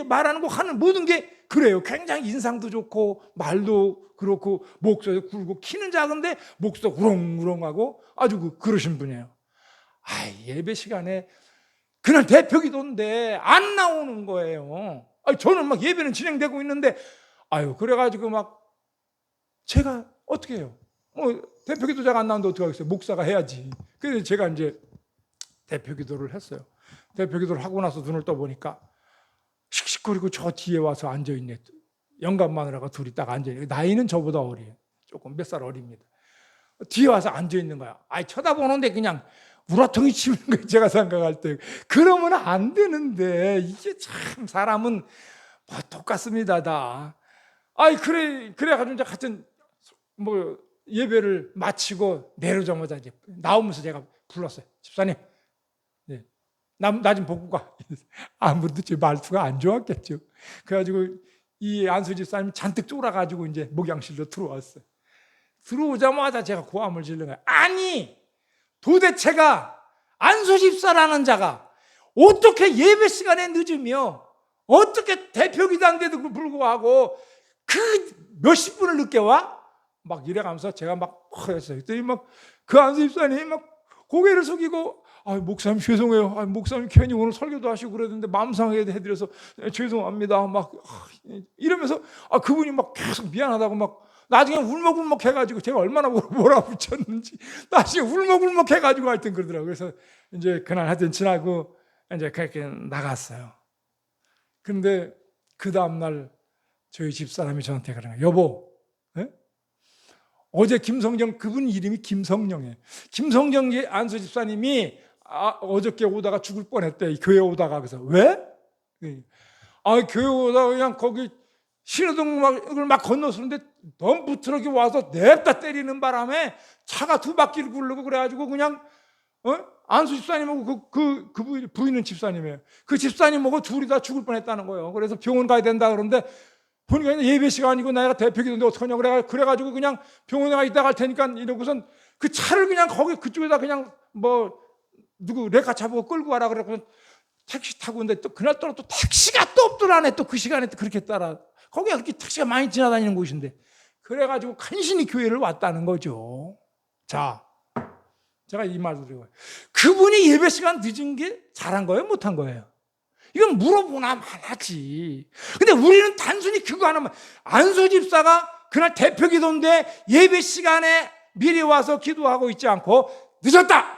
말하는 거 하는 모든 게 그래요. 굉장히 인상도 좋고 말도 그렇고 목소리도 굵고 키는 작은데 목소리도 우렁우렁하고 아주 그러신 분이에요. 예배 시간에 그날 대표 기도인데 안 나오는 거예요. 저는 막 예배는 진행되고 있는데 그래가지고 막 제가 어떻게 해요? 대표 기도자가 안 나오는데 어떻게 하겠어요? 목사가 해야지. 그래서 제가 이제 대표 기도를 했어요. 대표 기도를 하고 나서 눈을 떠보니까 씩씩거리고 저 뒤에 와서 앉아있네. 영감 마누라가 둘이 딱 앉아있네. 나이는 저보다 어려요. 조금 몇 살 어립니다. 뒤에 와서 앉아있는 거야. 쳐다보는데 그냥 우라통이 치는 거예요. 제가 생각할 때. 그러면 안 되는데 이게 참 사람은 똑같습니다 다. 그래가지고 이제 같은 예배를 마치고 내려오자마자 이제 나오면서 제가 불렀어요. 집사님, 나 좀 보고 가. 아무래도 제 말투가 안 좋았겠죠. 그래가지고 이 안수 집사님이 잔뜩 쫄아가지고 이제 목양실로 들어왔어요. 들어오자마자 제가 고함을 지른 거예요. 도대체가 안수 집사라는 자가 어떻게 예배 시간에 늦으며 어떻게 대표 기도인데도 불구하고 그 몇십 분을 늦게 와? 막 이래가면서 제가 막 했어요. 그랬더니 그 안수 집사님이 고개를 숙이고 목사님 죄송해요. 목사님 괜히 오늘 설교도 하시고 그러는데 마음 상하게 해드려서 죄송합니다. 이러면서 그분이 계속 미안하다고 나중에 울먹울먹 해가지고 제가 얼마나 뭐라 붙였는지 나중에 울먹울먹 해가지고 하여튼 그러더라고요. 그래서 이제 그날 하여튼 지나고 이제 그렇게 나갔어요. 근데 그 다음날 저희 집사람이 저한테 그러는 거예요. 여보, 어제 김성정, 그분 이름이 김성령이에요. 김성정 안수 집사님이 어저께 오다가 죽을 뻔했대. 교회 오다가. 그래서 왜? 교회 오다가 그냥 거기 신호등을 막 건너서는데 덤프 트럭이 와서 냅다 때리는 바람에 차가 두 바퀴를 굴르고 그래가지고 그냥 안수 집사님하고 그 부인은 집사님이에요. 그 집사님하고 둘이 다 죽을 뻔했다는 거예요. 그래서 병원 가야 된다 그러는데 보니까 예배 시간이고 내가 대표 기도인데 어떡하냐 그래가지고 그냥 병원에 가 있다 갈 테니까 이러고선 그 차를 그냥 거기 그쪽에다 그냥 누구 레카차 보고 끌고 가라 그래서 택시 타고 있는데 또 그날따라 또 택시가 또 없더라네. 또 그 시간에 또 그렇게 따라 거기가 그렇게 택시가 많이 지나다니는 곳인데 그래가지고 간신히 교회를 왔다는 거죠. 자, 제가 이 말을 드려요. 그분이 예배 시간 늦은 게 잘한 거예요? 못한 거예요? 이건 물어보나 말하지. 근데 우리는 단순히 그거 하나만, 안수 집사가 그날 대표 기도인데 예배 시간에 미리 와서 기도하고 있지 않고 늦었다.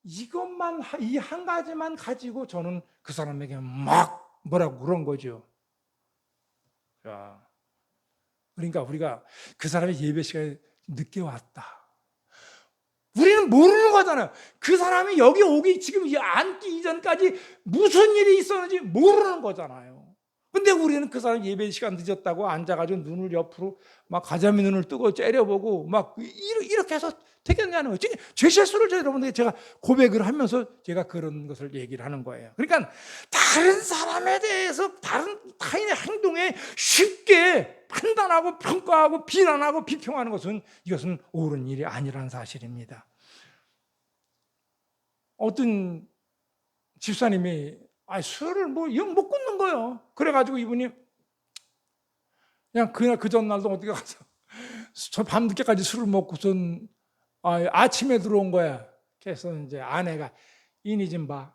이것만, 이 한 가지만 가지고 저는 그 사람에게 막 뭐라고 그런 거죠. 자, 그러니까 우리가 그 사람의 예배 시간에 늦게 왔다. 우리는 모르는 거잖아요. 그 사람이 여기 오기 지금 앉기 이전까지 무슨 일이 있었는지 모르는 거잖아요. 근데 우리는 그 사람 예배 시간 늦었다고 앉아가지고 눈을 옆으로 막 가자미 눈을 뜨고 째려보고 막 이렇게 해서 되겠냐는 거예요. 제 실수를 여러분들 제가 고백을 하면서 제가 그런 것을 얘기를 하는 거예요. 그러니까 다른 사람에 대해서 다른 타인의 행동에 쉽게 판단하고 평가하고 비난하고 비평하는 것은 이것은 옳은 일이 아니라는 사실입니다. 어떤 집사님이 술을 영 못 끊는 거예요. 그래가지고 이분이 그냥 그날 그 전날도 어떻게 가서 저 밤늦게까지 술을 먹고선 아침에 들어온 거야. 그래서 이제 아내가 이니 좀 봐.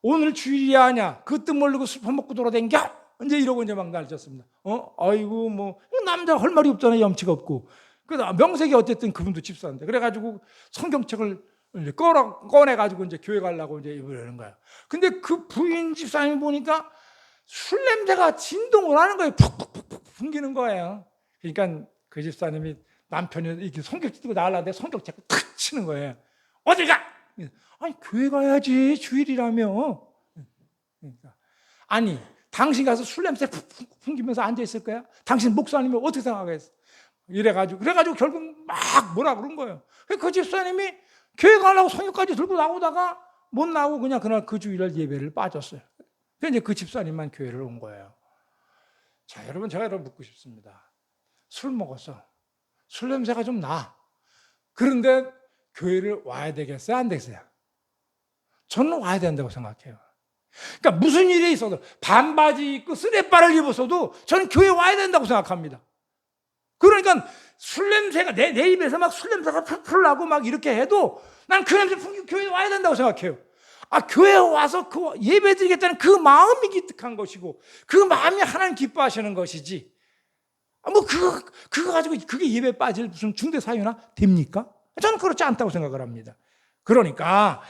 오늘 주일이 아니야. 그 뜻 모르고 술 퍼먹고 돌아댕겨. 이제 이러고 이제 막 날렸습니다. 아이고 남자 할 말이 없잖아요. 염치가 없고. 그래서 명색이 어쨌든 그분도 집사인데 그래가지고 성경책을 이제 꺼내가지고 이제 교회 가려고 이제 이러는 거야. 근데 그 부인 집사님 보니까 술 냄새가 진동을 하는 거예요. 푹푹푹 풍기는 거예요. 그러니까 그 집사님이 남편이 이렇게 성경책 들고 나가려는데 성경책을 탁 치는 거예요. 어딜 가? 교회 가야지 주일이라며. 그러니까 아니 당신 가서 술 냄새 푹푹 풍기면서 앉아 있을 거야? 당신 목사님이 어떻게 생각하겠어? 그래가지고 결국 막 뭐라 그런 거예요. 그 집사님이 교회 가려고 성경까지 들고 나오다가 못 나오고 그냥 그날 그 주일날 예배를 빠졌어요. 그래서 이제 그 집사님만 교회를 온 거예요. 자, 여러분 제가 묻고 싶습니다. 술 먹었어. 술 냄새가 좀 나. 그런데 교회를 와야 되겠어요? 안 되겠어요? 저는 와야 된다고 생각해요. 그러니까 무슨 일이 있어도 반바지 입고 쓰레빠를 입었어도 저는 교회 와야 된다고 생각합니다. 그러니까 술 냄새가 내 입에서 막 술 냄새가 풀풀 나고 막 이렇게 해도 난 그 냄새 풍기고 교회에 와야 된다고 생각해요. 교회에 와서 그 예배 드리겠다는 그 마음이 기특한 것이고 그 마음이 하나님 기뻐하시는 것이지. 그거 가지고 그게 예배 빠질 무슨 중대 사유나 됩니까? 저는 그렇지 않다고 생각을 합니다. 그러니까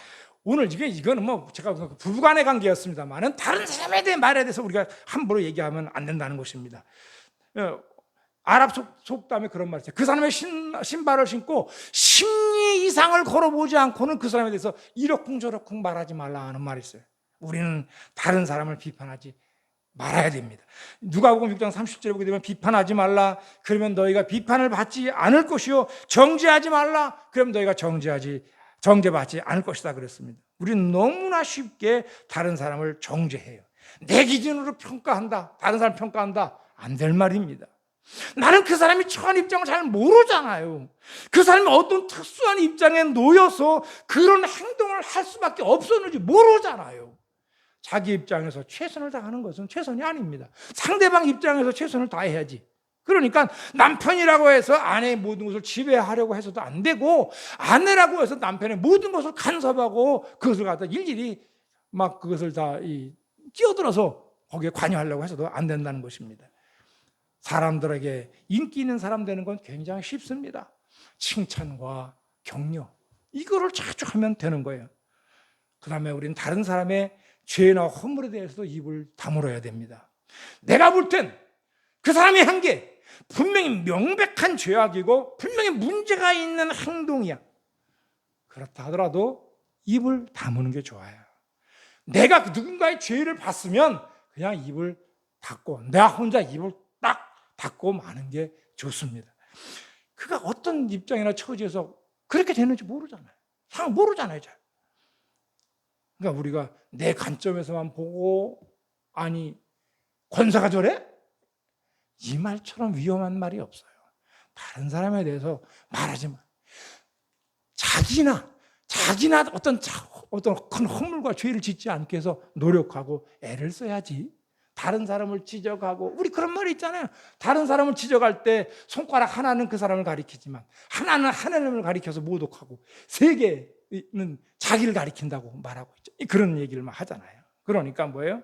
오늘 이거는 제가 부부간의 관계였습니다만은 다른 사람에 대한 말에 대해서 우리가 함부로 얘기하면 안 된다는 것입니다. 아랍 속담에 그런 말이 있어요. 그 사람의 신발을 신고 10리 이상을 걸어보지 않고는 그 사람에 대해서 이러쿵저러쿵 말하지 말라 하는 말이 있어요. 우리는 다른 사람을 비판하지 말아야 됩니다. 누가복음 6장 30절에 보게 되면 비판하지 말라. 그러면 너희가 비판을 받지 않을 것이요. 정죄하지 말라. 그러면 너희가 정죄받지 않을 것이다 그랬습니다. 우리는 너무나 쉽게 다른 사람을 정죄해요. 내 기준으로 평가한다. 다른 사람 평가한다. 안 될 말입니다. 나는 그 사람이 처한 입장을 잘 모르잖아요. 그 사람이 어떤 특수한 입장에 놓여서 그런 행동을 할 수밖에 없었는지 모르잖아요. 자기 입장에서 최선을 다하는 것은 최선이 아닙니다. 상대방 입장에서 최선을 다해야지. 그러니까 남편이라고 해서 아내의 모든 것을 지배하려고 해서도 안 되고, 아내라고 해서 남편의 모든 것을 간섭하고 그것을 갖다 일일이 막 그것을 다 끼어들어서 거기에 관여하려고 해서도 안 된다는 것입니다. 사람들에게 인기 있는 사람 되는 건 굉장히 쉽습니다. 칭찬과 격려, 이거를 자주 하면 되는 거예요. 그 다음에 우리는 다른 사람의 죄나 허물에 대해서도 입을 다물어야 됩니다. 내가 볼 땐 그 사람이 한 게 분명히 명백한 죄악이고 분명히 문제가 있는 행동이야. 그렇다 하더라도 입을 다무는 게 좋아요. 내가 누군가의 죄를 봤으면 그냥 입을 닫고, 내가 혼자 입을 딱 닫고 마는 게 좋습니다. 그가 어떤 입장이나 처지에서 그렇게 되는지 모르잖아요. 잘 모르잖아요. 잘. 그러니까 우리가 내 관점에서만 보고, 아니 권사가 저래? 이 말처럼 위험한 말이 없어요. 다른 사람에 대해서 말하지 마. 자기나 어떤 큰 허물과 죄를 짓지 않게 해서 노력하고 애를 써야지. 다른 사람을 지적하고, 우리 그런 말이 있잖아요. 다른 사람을 지적할 때 손가락 하나는 그 사람을 가리키지만 하나는 하나님을 가리켜서 모독하고, 세 개는 자기를 가리킨다고 말하고 있죠. 그런 얘기를 막 하잖아요. 그러니까 뭐예요?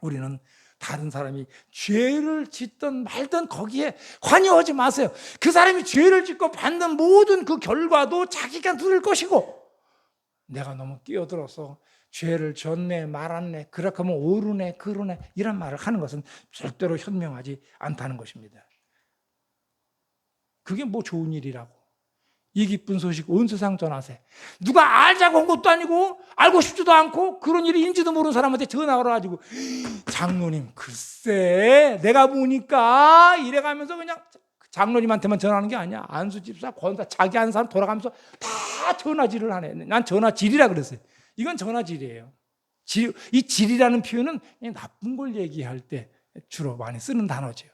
우리는 다른 사람이 죄를 짓든 말든 거기에 관여하지 마세요. 그 사람이 죄를 짓고 받는 모든 그 결과도 자기가 누릴 것이고, 내가 너무 끼어들어서 죄를 졌네 말았네 그렇게 하면 오르네 그러네 이런 말을 하는 것은 절대로 현명하지 않다는 것입니다. 그게 뭐 좋은 일이라고. 이 기쁜 소식 온 세상 전하세. 누가 알자고 한 것도 아니고 알고 싶지도 않고 그런 일이 인지도 모르는 사람한테 전화를 가지고, 장로님 글쎄 내가 보니까 이래가면서 그냥 장로님한테만 전화하는 게 아니야. 안수 집사, 권사, 자기 한 사람 돌아가면서 다 전화질을 하네. 난 전화질이라 그랬어요. 이건 전화질이에요. 이 질이라는 표현은 나쁜 걸 얘기할 때 주로 많이 쓰는 단어죠.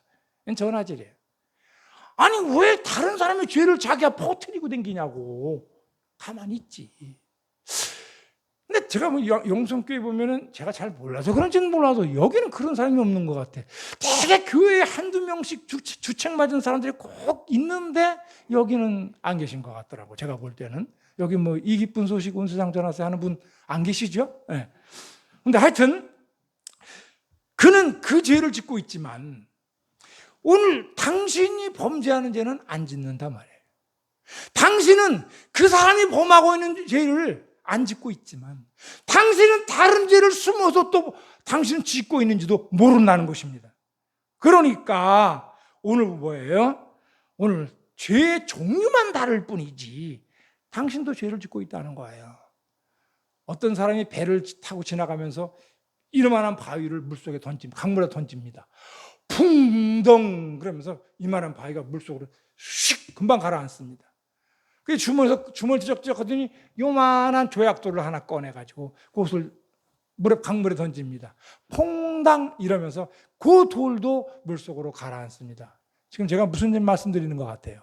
이건 전화질이에요. 아니 왜 다른 사람의 죄를 자기가 퍼뜨리고 다니냐고. 가만히 있지. 근데 제가 영성교회 보면은 제가 잘 몰라서 그런지는 몰라도 여기는 그런 사람이 없는 것 같아. 되게 교회에 한두 명씩 주책 맞은 사람들이 꼭 있는데 여기는 안 계신 것 같더라고. 제가 볼 때는. 여기 이 기쁜 소식 온 세상 전하세 하는 분 안 계시죠? 네. 근데 하여튼 그는 그 죄를 짓고 있지만 오늘 당신이 범죄하는 죄는 안 짓는다 말이에요. 당신은 그 사람이 범하고 있는 죄를 안 짓고 있지만 당신은 다른 죄를 숨어서 또 당신은 짓고 있는지도 모른다는 것입니다. 그러니까 오늘 뭐예요? 오늘 죄의 종류만 다를 뿐이지 당신도 죄를 짓고 있다는 거예요. 어떤 사람이 배를 타고 지나가면서 이만한 바위를 물속에 강물에 던집니다. 풍덩 그러면서 이만한 바위가 물속으로 휙 금방 가라앉습니다. 그래서 주머니 지적지적 하더니 요만한 조약돌을 하나 꺼내가지고 그것을 강물에 던집니다. 퐁당 이러면서 그 돌도 물속으로 가라앉습니다. 지금 제가 무슨 말씀드리는 것 같아요?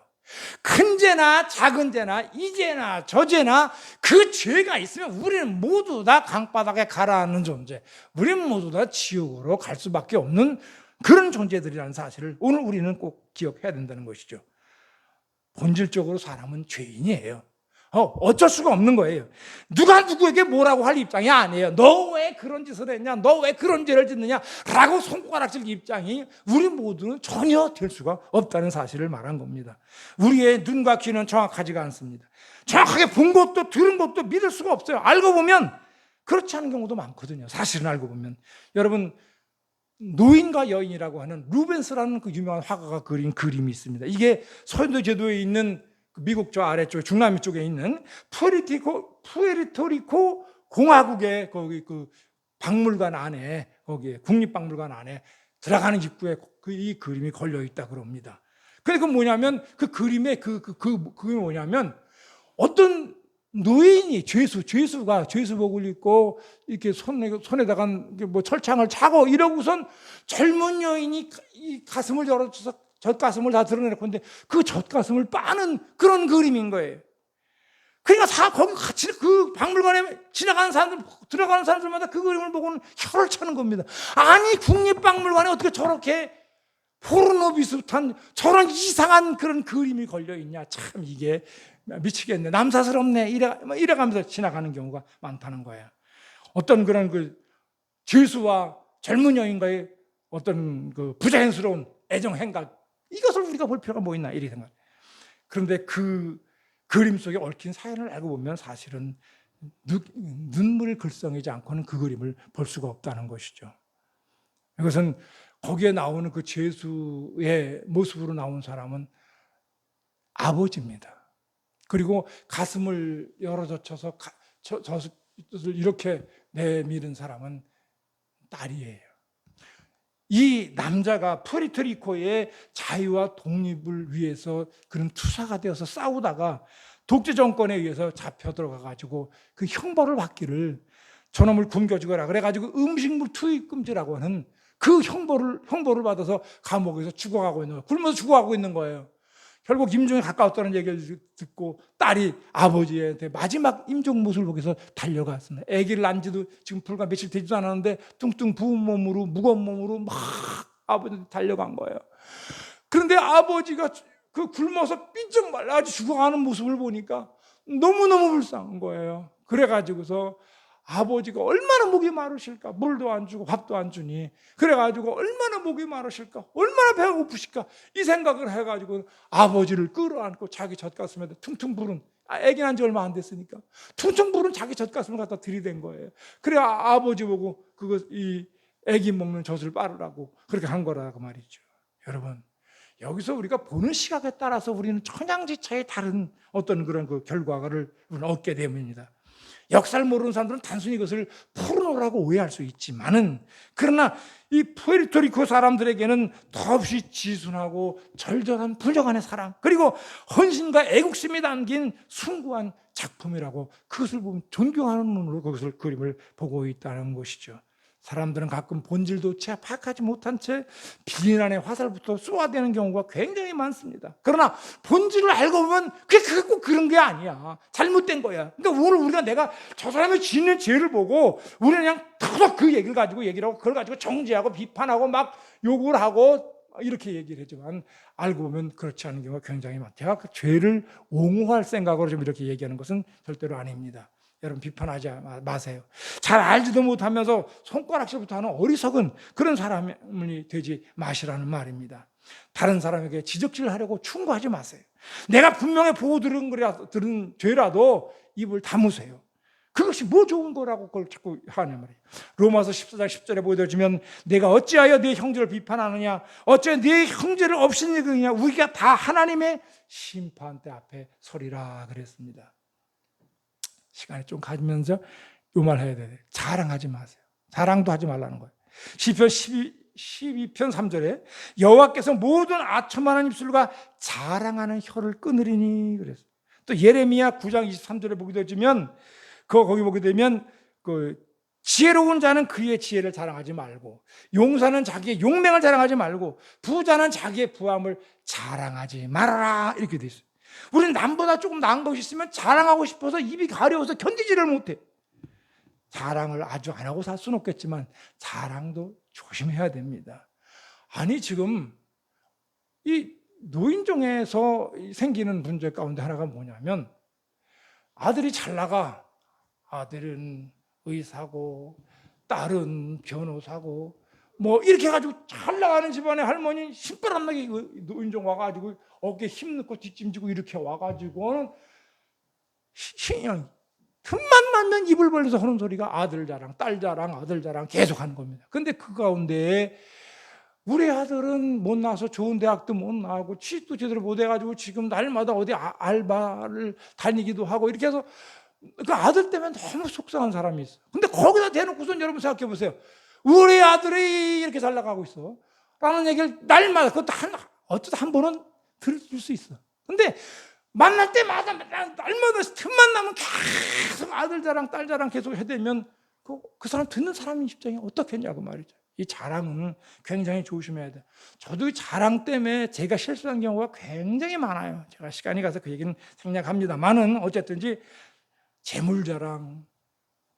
큰 죄나 작은 죄나 이 죄나 저 죄나 그 죄가 있으면 우리는 모두 다 강바닥에 가라앉는 존재, 우리는 모두 다 지옥으로 갈 수밖에 없는 그런 존재들이라는 사실을 오늘 우리는 꼭 기억해야 된다는 것이죠. 본질적으로 사람은 죄인이에요. 어쩔 수가 없는 거예요. 누가 누구에게 뭐라고 할 입장이 아니에요. 너 왜 그런 짓을 했냐? 너 왜 그런 죄를 짓느냐? 라고 손가락질 입장이 우리 모두는 전혀 될 수가 없다는 사실을 말한 겁니다. 우리의 눈과 귀는 정확하지가 않습니다. 정확하게 본 것도 들은 것도 믿을 수가 없어요. 알고 보면 그렇지 않은 경우도 많거든요. 사실은 알고 보면. 여러분, 노인과 여인이라고 하는 루벤스라는 그 유명한 화가가 그린 그림이 있습니다. 이게 서인도 제도에 있는 미국 저 아래쪽 중남미 쪽에 있는 푸에르토리코 공화국의 거기 그 박물관 안에, 거기에 국립박물관 안에 들어가는 입구에 이 그림이 걸려 있다 그럽니다. 그게 뭐냐면 그 그림의 그게 뭐냐면 어떤 노인이 죄수가 죄수복을 입고 이렇게 손에다가 뭐 철창을 차고 이러고선 젊은 여인이 이 가슴을 열어줘서 젖가슴을 다 드러내놓고인데 그 젖가슴을 빠는 그런 그림인 거예요. 그러니까 거기 같이 그 박물관에 지나가는 사람들, 들어가는 사람들마다 그 그림을 보고는 혀를 차는 겁니다. 아니, 국립박물관에 어떻게 저렇게 포르노 비슷한 저런 이상한 그런 그림이 걸려있냐. 참 이게 미치겠네. 남사스럽네. 이래가면서 지나가는 경우가 많다는 거예요. 어떤 그런 그 죄수와 젊은 여인과의 어떤 그 부자연스러운 애정 행각, 이것을 우리가 볼 필요가 뭐 있나 이렇게 생각해요. 그런데 그 그림 속에 얽힌 사연을 알고 보면 사실은 눈물을 글썽이지 않고는 그 그림을 볼 수가 없다는 것이죠. 이것은 거기에 나오는 그 죄수의 모습으로 나온 사람은 아버지입니다. 그리고 가슴을 열어젖혀서 젖을 이렇게 내밀은 사람은 딸이에요. 이 남자가 푸에르토리코의 자유와 독립을 위해서 그런 투사가 되어서 싸우다가 독재 정권에 의해서 잡혀 들어가가지고 그 형벌을 받기를 저놈을 굶겨 죽여라 그래가지고 음식물 투입 금지라고 하는 그 형벌을 받아서 감옥에서 죽어가고 있는 거예요. 굶어서 죽어가고 있는 거예요. 결국 임종에 가까웠다는 얘기를 듣고 딸이 아버지한테 마지막 임종 모습을 보기 위해서 달려갔습니다. 아기를 낳은 지도 지금 불과 며칠 되지도 않았는데 뚱뚱 부은 몸으로, 무거운 몸으로 막 아버지한테 달려간 거예요. 그런데 아버지가 그 굶어서 삐쩍 말라가지고 죽어가는 모습을 보니까 너무너무 불쌍한 거예요. 그래가지고서 아버지가 얼마나 목이 마르실까? 물도 안 주고 밥도 안 주니. 그래가지고 얼마나 목이 마르실까? 얼마나 배가 고프실까? 이 생각을 해가지고 아버지를 끌어안고 자기 젖가슴에 퉁퉁 부른, 아기 난 지 얼마 안 됐으니까 퉁퉁 부른 자기 젖가슴을 갖다 들이댄 거예요. 그래 아버지 보고 이 아기 먹는 젖을 빠르라고 그렇게 한 거라고 말이죠. 여러분, 여기서 우리가 보는 시각에 따라서 우리는 천양지차의 다른 어떤 그런 그 결과를 얻게 됩니다. 역사를 모르는 사람들은 단순히 이것을 포르노라고 오해할 수 있지만은, 그러나 이 푸에르토리코 사람들에게는 더없이 지순하고 절절한 부녀간의 사랑, 그리고 헌신과 애국심이 담긴 숭고한 작품이라고, 그것을 보면 존경하는 눈으로 그것을 그림을 보고 있다는 것이죠. 사람들은 가끔 본질도 채 파악하지 못한 채 비난의 화살부터 쏘아대는 경우가 굉장히 많습니다. 그러나 본질을 알고 보면 그게 꼭 그런 게 아니야. 잘못된 거야. 그러니까 오늘 우리가 내가 저 사람이 짓는 죄를 보고 우리는 그냥 터덕 그 얘기를 가지고 그걸 가지고 정죄하고 비판하고 막 욕을 하고 이렇게 얘기를 하지만 알고 보면 그렇지 않은 경우가 굉장히 많아요. 제가 그 죄를 옹호할 생각으로 좀 이렇게 얘기하는 것은 절대로 아닙니다. 여러분, 비판하지 마세요. 잘 알지도 못하면서 손가락질부터 하는 어리석은 그런 사람이 되지 마시라는 말입니다. 다른 사람에게 지적질을 하려고 충고하지 마세요. 내가 분명히 보고 들은 죄라도 입을 다무세요. 그것이 뭐 좋은 거라고 그걸 자꾸 하냐 말이에요. 로마서 14장 10절에 보여주면 내가 어찌하여 네 형제를 비판하느냐, 어찌하여 네 형제를 업신여기느냐, 우리가 다 하나님의 심판대 앞에 서리라 그랬습니다. 시간을 좀 가지면서 이 말 해야 돼. 자랑하지 마세요. 자랑도 하지 말라는 거예요. 시편 12편 3절에 여호와께서 모든 아첨하는 입술과 자랑하는 혀를 끊으리니 그랬어요. 또 예레미야 9장 23절에 보게 되면 거기 보게 되면 그 지혜로운 자는 그의 지혜를 자랑하지 말고, 용사는 자기의 용맹을 자랑하지 말고, 부자는 자기의 부함을 자랑하지 말아라 이렇게 돼 있어요. 우리는 남보다 조금 나은 것이 있으면 자랑하고 싶어서 입이 가려워서 견디지를 못해. 자랑을 아주 안 하고 살 수는 없겠지만 자랑도 조심해야 됩니다. 아니 지금 이 노인정에서 생기는 문제 가운데 하나가 뭐냐면 아들이 잘 나가. 아들은 의사고 딸은 변호사고 뭐 이렇게 해가지고 잘 나가는 집안에 할머니 신바람나게 노인정 와가지고 어깨에 힘 넣고 뒷짐지고 이렇게 와가지고는 그냥 틈만 나면 입을 벌려서 하는 소리가 아들 자랑, 딸 자랑, 아들 자랑 계속 하는 겁니다. 근데 그 가운데 우리 아들은 못 나와서 좋은 대학도 못 나오고 취직도 제대로 못 해가지고 지금 날마다 어디 알바를 다니기도 하고 이렇게 해서 그 아들 때문에 너무 속상한 사람이 있어요. 근데 거기다 대놓고선 여러분 생각해 보세요. 우리 아들이 이렇게 잘 나가고 있어 라는 얘기를 날마다 그것도 어쩌다 한 번은 들을 수 있어. 근데 만날 때마다 날마다 틈만 나면 계속 아들 자랑 딸 자랑 계속 해대면 그 사람 듣는 사람 입장이 어떻겠냐고 말이죠. 이 자랑은 굉장히 조심해야 돼. 저도 이 자랑 때문에 제가 실수한 경우가 굉장히 많아요. 제가 시간이 가서 그 얘기는 생략합니다만은 어쨌든지 재물 자랑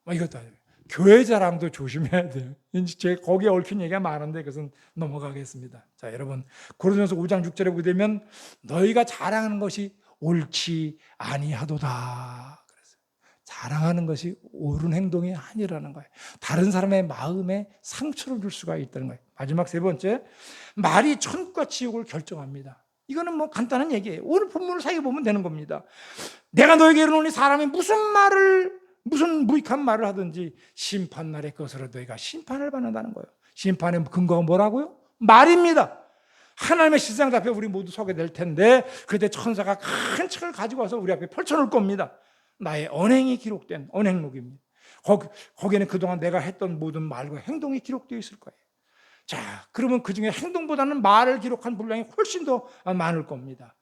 뭐 이것도 아니에요. 교회 자랑도 조심해야 돼요. 이제 거기에 얽힌 얘기가 많은데 그것은 넘어가겠습니다. 자, 여러분 고린도전서 5장 6절에 보게 되면 너희가 자랑하는 것이 옳지 아니하도다. 그래서 자랑하는 것이 옳은 행동이 아니라는 거예요. 다른 사람의 마음에 상처를 줄 수가 있다는 거예요. 마지막 세 번째, 말이 천국과 지옥을 결정합니다. 이거는 뭐 간단한 얘기예요. 오늘 본문을 살펴보면 되는 겁니다. 내가 너에게 이르노니 사람이 무슨 무익한 말을 하든지 심판날의 것으로 너희가 심판을 받는다는 거예요. 심판의 근거가 뭐라고요? 말입니다. 하나님의 실상 앞에 우리 모두 서게 될 텐데 그때 천사가 큰 책을 가지고 와서 우리 앞에 펼쳐놓을 겁니다. 나의 언행이 기록된 언행록입니다. 거기에는 그동안 내가 했던 모든 말과 행동이 기록되어 있을 거예요. 자, 그러면 그 중에 행동보다는 말을 기록한 분량이 훨씬 더 많을 겁니다.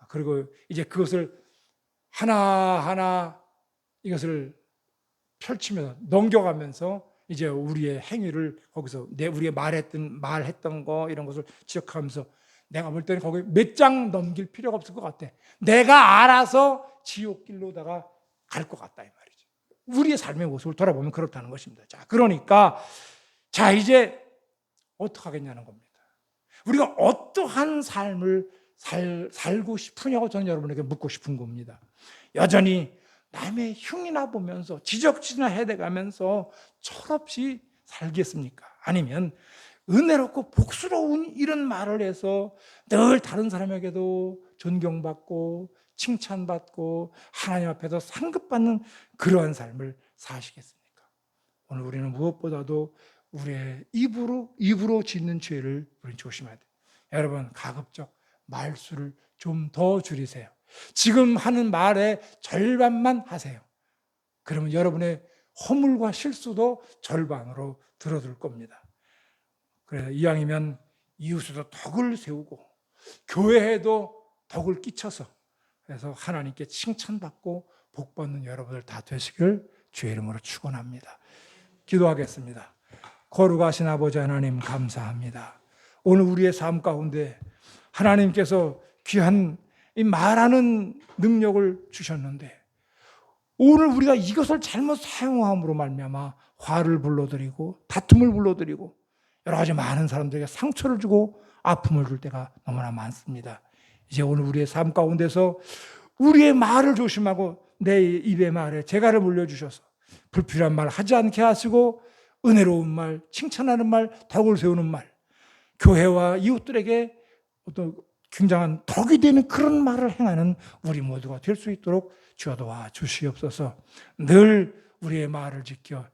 그리고 이제 그것을 하나하나 이것을 펼치면서 넘겨가면서 이제 우리의 행위를 거기서 우리가 말했던 거 이런 것을 지적하면서 내가 볼 때는 거기 몇 장 넘길 필요가 없을 것 같아. 내가 알아서 지옥길로다가 갈 것 같다 이 말이죠. 우리의 삶의 모습을 돌아보면 그렇다는 것입니다. 자, 그러니까 자 이제 어떻게 하겠냐는 겁니다. 우리가 어떠한 삶을 살고 싶으냐고 저는 여러분에게 묻고 싶은 겁니다. 여전히 남의 흉이나 보면서 지적질이나 해대가면서 철없이 살겠습니까? 아니면 은혜롭고 복스러운 이런 말을 해서 늘 다른 사람에게도 존경받고 칭찬받고 하나님 앞에서 상급받는 그러한 삶을 사시겠습니까? 오늘 우리는 무엇보다도 우리의 입으로 짓는 죄를 우리는 조심해야 돼요. 여러분 가급적 말수를 좀 더 줄이세요. 지금 하는 말의 절반만 하세요. 그러면 여러분의 허물과 실수도 절반으로 줄어들 겁니다. 그래서 이왕이면 이웃에도 덕을 세우고 교회에도 덕을 끼쳐서 그래서 하나님께 칭찬받고 복받는 여러분들 다 되시길 주의 이름으로 축원합니다. 기도하겠습니다. 거룩하신 아버지 하나님 감사합니다. 오늘 우리의 삶 가운데 하나님께서 귀한 이 말하는 능력을 주셨는데 오늘 우리가 이것을 잘못 사용함으로 말미암아 화를 불러들이고 다툼을 불러들이고 여러 가지 많은 사람들에게 상처를 주고 아픔을 줄 때가 너무나 많습니다. 이제 오늘 우리의 삶 가운데서 우리의 말을 조심하고 내 입의 말에 재갈을 물려주셔서 불필요한 말 하지 않게 하시고 은혜로운 말, 칭찬하는 말, 덕을 세우는 말, 교회와 이웃들에게 어떤 굉장한 덕이 되는 그런 말을 행하는 우리 모두가 될 수 있도록 주여 도와 주시옵소서. 늘 우리의 말을 지켜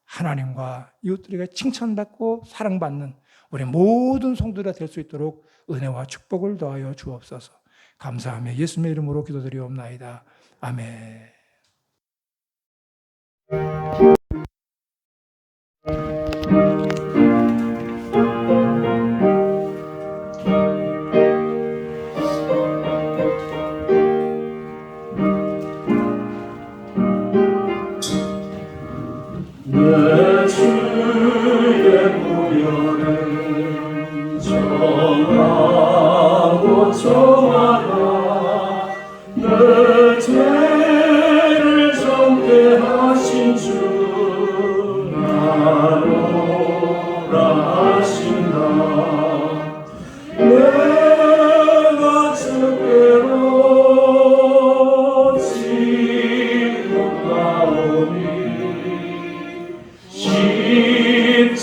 하나님과 이웃들에게 칭찬받고 사랑받는 우리 모든 성도가 될 수 있도록 은혜와 축복을 더하여 주옵소서. 감사하며 예수님의 이름으로 기도드리옵나이다. 아멘. 내 주의 보혈은 정하고 정하라. 내 죄를 정케 하신 주 나로라 하신다. 내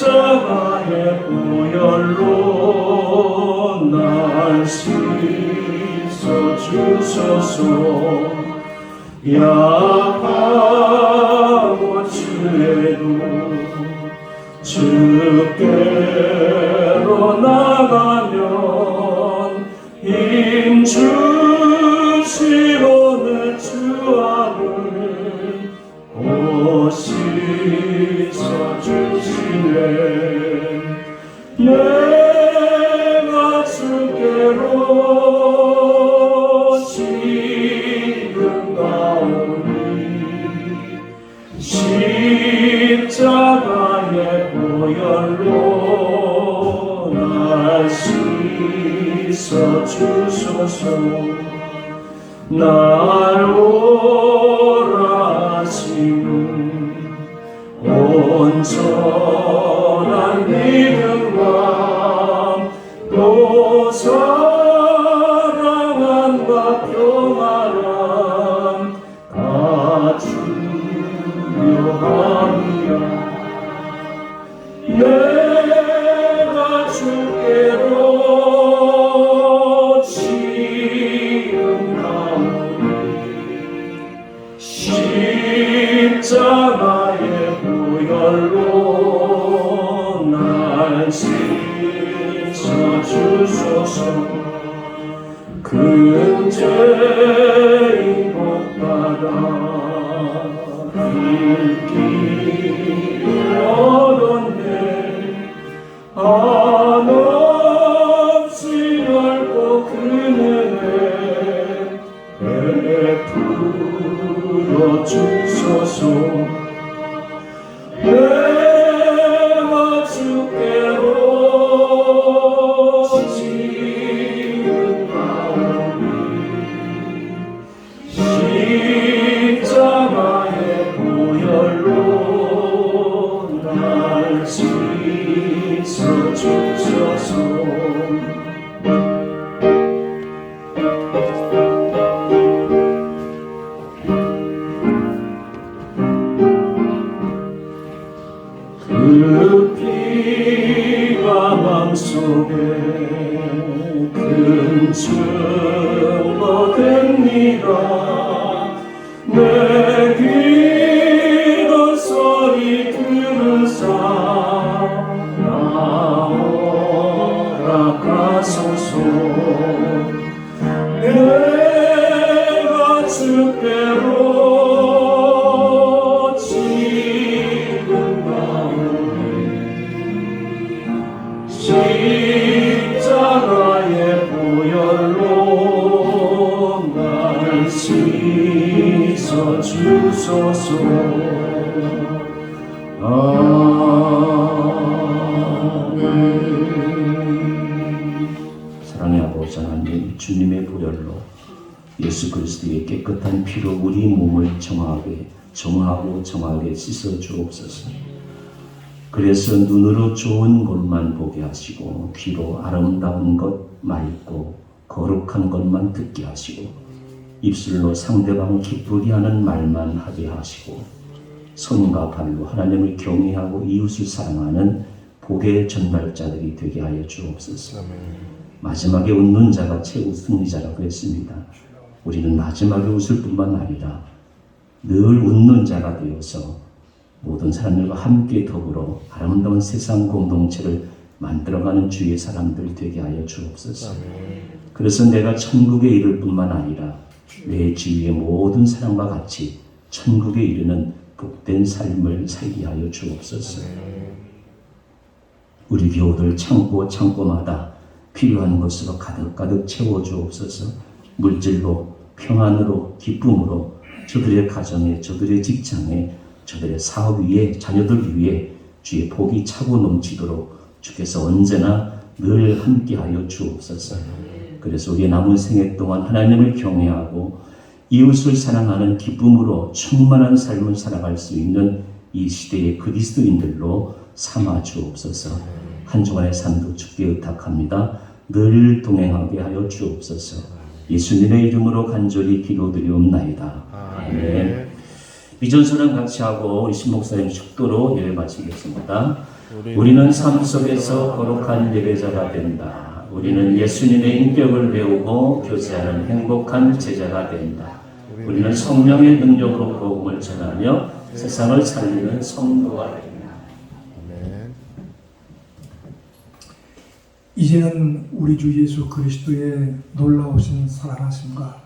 십자가의 보혈로 날 씻어 주소서. 약하고 죄도 주께로 나가면 힘 주시고 내 주함을 씻어 주시네. 내가 주께로 지금 가오니 십자가의 보혈로 날 씻어 주소서. 날 오라 하시는 온전한 믿음과 또 사랑함과 평안함 다 주려 함이라. 내가 주께로 지금 가오니 십자가의 보혈로 날 씻어 주소서. 큰 죄인 복받아 길길 얻었네. 한없이 넓고 큰 은혜 베풀어 주소서. 내가 주께로 지금 가오니 십자가의 보혈로 날 씻어 주소서. 그 피가 맘속에 큰 증거 됩니다. 내 기도 소리 들은 사 나오라 가소서. 내가 주께로 지금 가오니 십자가의 보혈로 날 씻어 주소서. 아멘. 사랑의 아버지 하나님, 주님의 보혈로 예수 그리스도의 깨끗한 피로 우리 몸을 정하고 정하게 씻어 주옵소서. 그래서 눈으로 좋은 것만 보게 하시고 귀로 아름다운 것 맑고 거룩한 것만 듣게 하시고 입술로 상대방을 기쁘게 하는 말만 하게 하시고 손과 발로 하나님을 경외하고 이웃을 사랑하는 복의 전달자들이 되게 하여 주옵소서. 마지막에 웃는 자가 최후 승리자라고 했습니다. 우리는 마지막에 웃을 뿐만 아니라 늘 웃는 자가 되어서 모든 사람들과 함께 더불어 아름다운 세상 공동체를 만들어가는 주의 사람들 되게 하여 주옵소서. 그래서 내가 천국에 이를 뿐만 아니라 내 주위의 모든 사람과 같이 천국에 이르는 복된 삶을 살게 하여 주옵소서. 우리 교우들 창고마다 필요한 것으로 가득가득 채워주옵소서. 물질로, 평안으로, 기쁨으로 저들의 가정에, 저들의 직장에, 저들의 사업 위에, 자녀들 위에 주의 복이 차고 넘치도록 주께서 언제나 늘 함께하여 주옵소서. 그래서 우리의 남은 생애 동안 하나님을 경외하고 이웃을 사랑하는 기쁨으로 충만한 삶을 살아갈 수 있는 이 시대의 그리스도인들로 삼아 주옵소서. 한 주간의 삶도 주께 의탁합니다. 늘 동행하게 하여 주옵소서. 예수님의 이름으로 간절히 기도드리옵나이다. 아멘. 비전선언 같이 하고 우리 신목사님 축도로 예배 마치겠습니다. 우리는 삶 속에서 거룩한 예배자가 된다. 우리는 예수님의 인격을 배우고 교제하는 행복한 제자가 된다. 우리는 성령의 능력으로 복음을 전하며 세상을 살리는 성도가 된다. 아멘. 이제는 우리 주 예수 그리스도의 놀라우신 사랑하심과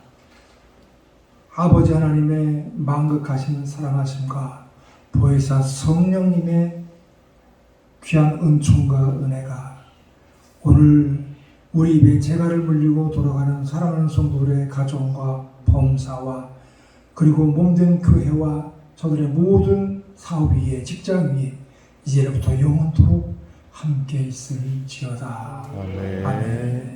아버지 하나님의 만극하신 사랑하심과 보혜사 성령님의 귀한 은총과 은혜가 오늘 우리 입에 재갈을 물리고 돌아가는 사랑하는 성도들의 가정과 범사와 그리고 몸된 교회와 저들의 모든 사업 위에 직장 위에 이제부터 영원토록 함께 있을지어다. 아멘. 아멘.